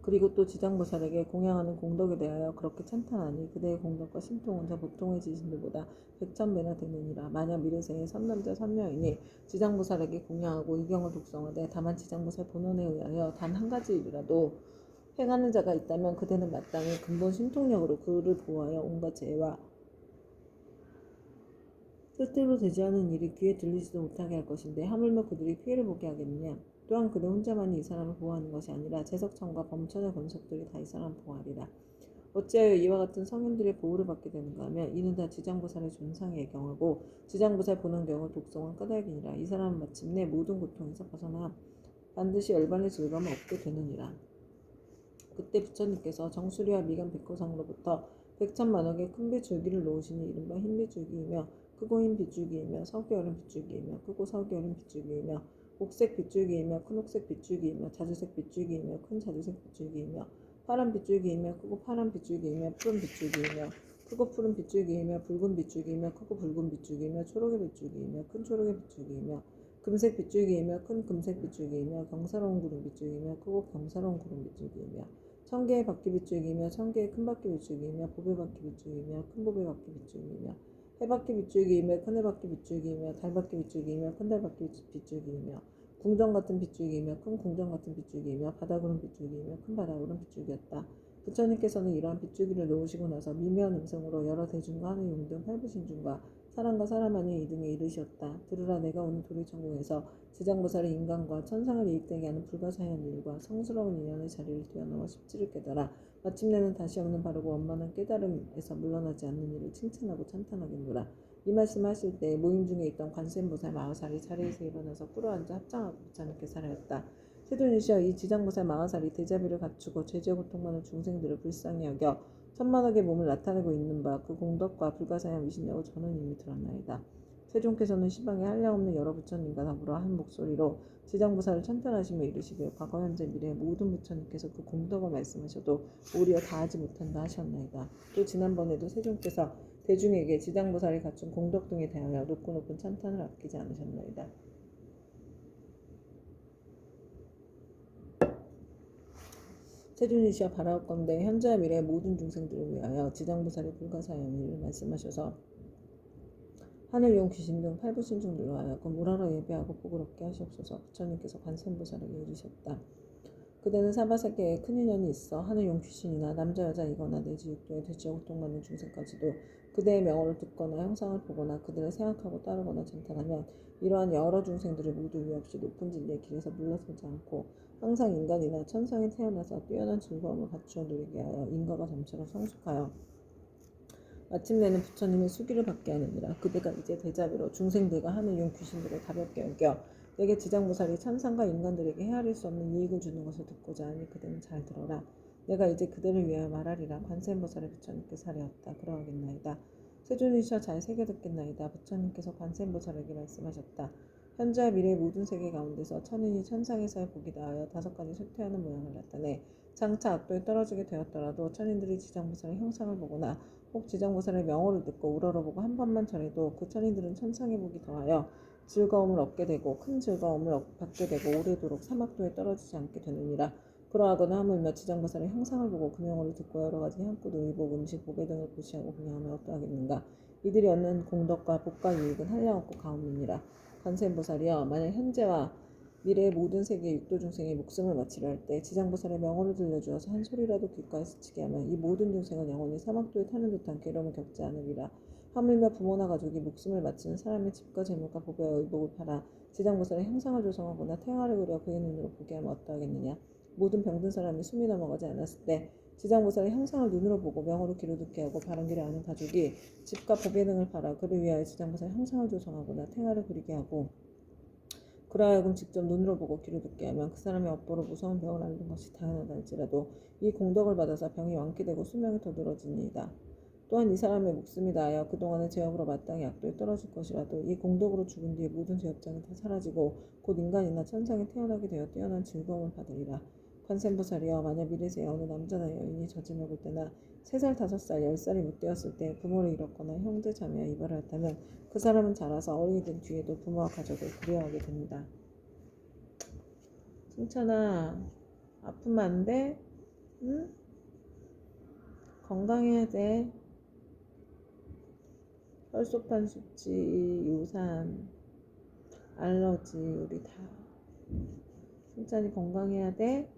그리고 또 지장보살에게 공양하는 공덕에 대하여 그렇게 찬탄하니 그대의 공덕과 신통은 저 보통의 지신들보다 100,000배나 되느니라. 만약 미래세의 선남자 선녀이니 지장보살에게 공양하고 이경을 독성하되 다만 지장보살 본원에 의하여 단 한 가지 일이라도 행하는 자가 있다면 그대는 마땅히 근본 신통력으로 그를 보호하여 온갖 죄와 뜻대로 되지 않은 일이 귀에 들리지도 못하게 할 것인데 하물며 그들이 피해를 보게 하겠느냐. 또한 그대 혼자만이 이 사람을 보호하는 것이 아니라 제석천과 범천의 권속들이 다 이 사람을 보호하리라. 어찌하여 이와 같은 성인들의 보호를 받게 되는가 하면 이는 다 지장보살의 존상의 경하고 지장보살 본원경을 독성한 까닭이니라. 이 사람은 마침내 모든 고통에서 벗어나 반드시 열반의 즐거움을 얻게 되느니라. 그때 부처님께서 정수리와 미간 백호상으로부터 100,000만억의 큰배 줄기를 놓으시니 이른바 흰배 줄기이며 크고 흰 빗줄기이며 석이 어린 빗줄기이며 크고 석이 어린 빗줄기이며 옥색 빗줄기이며 큰 옥색 빗줄기이며 자주색 빗줄기이며 큰 자주색 빗줄기이며 파란 빗줄기이며 크고 파란 빗줄기이며 푸른 빗줄기이며 크고 푸른 빗줄기이며 붉은 빗줄기이며 크고 붉은 빗줄기이며 초록의 빗줄기이며 큰 초록의 빗줄기이며 금색 빗줄기이며 큰 금색 빗줄기이며 경사로운 구름 빗줄기이며 크고 경사로운 구름 빗줄기이며 천개의 바퀴 빗줄기이며 천개의 큰 바퀴 빗줄기이며 보배 바퀴 빗줄기이며 큰 보배 바퀴 빗줄기이며 해바퀴 빗줄기이며 큰 해바퀴 빗줄기이며 달바퀴 빗줄기이며 큰 달바퀴 빗줄기이며 궁정 같은 빗줄기이며 큰 궁정 같은 빗줄기이며 바다구름 빗줄기이며 큰 바다구름 빗줄기였다. 부처님께서는 이러한 빗줄기를 놓으시고 나서 미묘한 음성으로 여러 대중과 하늘 용등 팔부신중과 사람과 사람 아닌 이등에 이르셨다. 들으라, 내가 오늘 도리천국에서 지장보살의 인간과 천상을 이익되게 하는 불가사의한 일과 성스러운 인연의 자리를 뛰어넘어 십지를 깨달아 마침내는 다시 없는 바르고 원만한 깨달음에서 물러나지 않는 일을 칭찬하고 찬탄하겠노라. 이 말씀하실 때 모임 중에 있던 관세음보살 마하살이 자리에서 일어나서 꿇어앉아 합장하고 부처님께 살하였다. 세존이시여, 이 지장보살 마하살이 대자비를 갖추고 죄지어 고통받는 중생들을 불쌍히 여겨 천만억의 몸을 나타내고 있는 바 그 공덕과 불가사의한 위신이라고 저는 이미 들었나이다. 세존께서는 시방에 한량없는 여러 부처님과 더불어 한 목소리로 지장보살을 찬탄하시며 이르시길 과거 현재 미래 모든 부처님께서 그 공덕을 말씀하셔도 오히려 다하지 못한다 하셨나이다. 또 지난번에도 세존께서 대중에게 지장보살이 갖춘 공덕 등에 대하여 높고 높은 찬탄을 아끼지 않으셨나이다. 세존이시여, 바라옵건대 현재와 미래의 모든 중생들을 위하여 지장보살의 불가사의한 일을 말씀하셔서 하늘용 귀신 등 팔부신중들로 하여금 우러러 예배하고 복을 얻게 하시옵소서. 부처님께서 관세음보살에게 이르셨다. 그대는 사바세계에 큰 인연이 있어 하늘용 귀신이나 남자 여자이거나 내지 육도에 돼지어 고통받는 중생까지도 그대의 명호를 듣거나 형상을 보거나 그들을 생각하고 따르거나 찬탄하면 이러한 여러 중생들이 모두 위협 없이 높은 진리의 길에서 물러서지 않고 항상 인간이나 천상에 태어나서 뛰어난 즐거움을 갖추어 누리게 하여 인과가 점차로 성숙하여 마침내는 부처님의 수기를 받게 하느니라. 그대가 이제 대자비로 중생들과 하늘용 귀신들을 가볍게 여겨 내게 지장보살이 천상과 인간들에게 헤아릴 수 없는 이익을 주는 것을 듣고자 하니 그대는 잘 들어라. 내가 이제 그대를 위하여 말하리라. 관세음보살의 부처님께 사례었다. 그러하겠나이다. 세존이시여, 잘 새겨 듣겠나이다. 부처님께서 관세음보살에게 말씀하셨다. 현재와 미래의 모든 세계 가운데서 천인이 천상에서의 복이 다하여 5가지 쇠퇴하는 모양을 나타내 장차 악도에 떨어지게 되었더라도 천인들이 지장보살의 형상을 보거나 혹 지장보살의 명호를 듣고 우러러보고 한 번만 전해도 그 천인들은 천상의 복이 더하여 즐거움을 얻게 되고 큰 즐거움을 받게 되고 오래도록 사막도에 떨어지지 않게 되느니라. 그러하거나 하물며 지장보살의 형상을 보고 그 명호를 듣고 여러가지 향꽃, 의복, 음식, 보배 등을 보시하고 그냥하면 어떠하겠는가. 이들이 얻는 공덕과 복과 유익은 한량없고 가없느니라. 관세음보살이여, 만약 현재와 미래의 모든 세계의 육도 중생의 목숨을 마치려 할 때 지장보살의 명호를 들려주어서 한 소리라도 귓가에 스치게 하면 이 모든 중생은 영원히 사막도에 타는 듯한 괴로움을 겪지 않으리라. 하물며 부모나 가족이 목숨을 마치는 사람의 집과 재물과 보배와 의복을 팔아 지장보살의 형상을 조성하거나 태양을 그려 그의 눈으로 보게 하면 어떠하겠느냐. 모든 병든 사람이 숨이 넘어가지 않았을 때 지장보살의 형상을 눈으로 보고 명호로 귀로 듣게 하고 바른 길을 아는 가족이 집과 보배 등을 팔아 그를 위하여 지장보살의 형상을 조성하거나 태양을 그리게 하고 그러하여금 직접 눈으로 보고 귀로 듣게 하면 그 사람의 업보로 무서운 병을 앓는 것이 당연하다 할지라도 이 공덕을 받아서 병이 완쾌되고 수명이 더 늘어지니이다. 또한 이 사람의 목숨이 다하여 그동안의 죄업으로 마땅히 악도에 떨어질 것이라도 이 공덕으로 죽은 뒤에 모든 죄업장이 다 사라지고 곧 인간이나 천상에 태어나게 되어 뛰어난 즐거움을 받으리라. 관세음보살이여, 만약 미래세에 어느 남자나 여인이 젖을 먹을 때나 3살, 5살, 10살이 못 되었을 때 부모를 잃었거나 형제, 자매와 이별을 했다면 그 사람은 자라서 어른이 된 뒤에도 부모와 가족을 그리워하게 됩니다. 승찬아, 아프면 안 돼? 응? 건강해야 돼. 혈소판 수치, 유산, 알러지 우리 다 승찬이 건강해야 돼.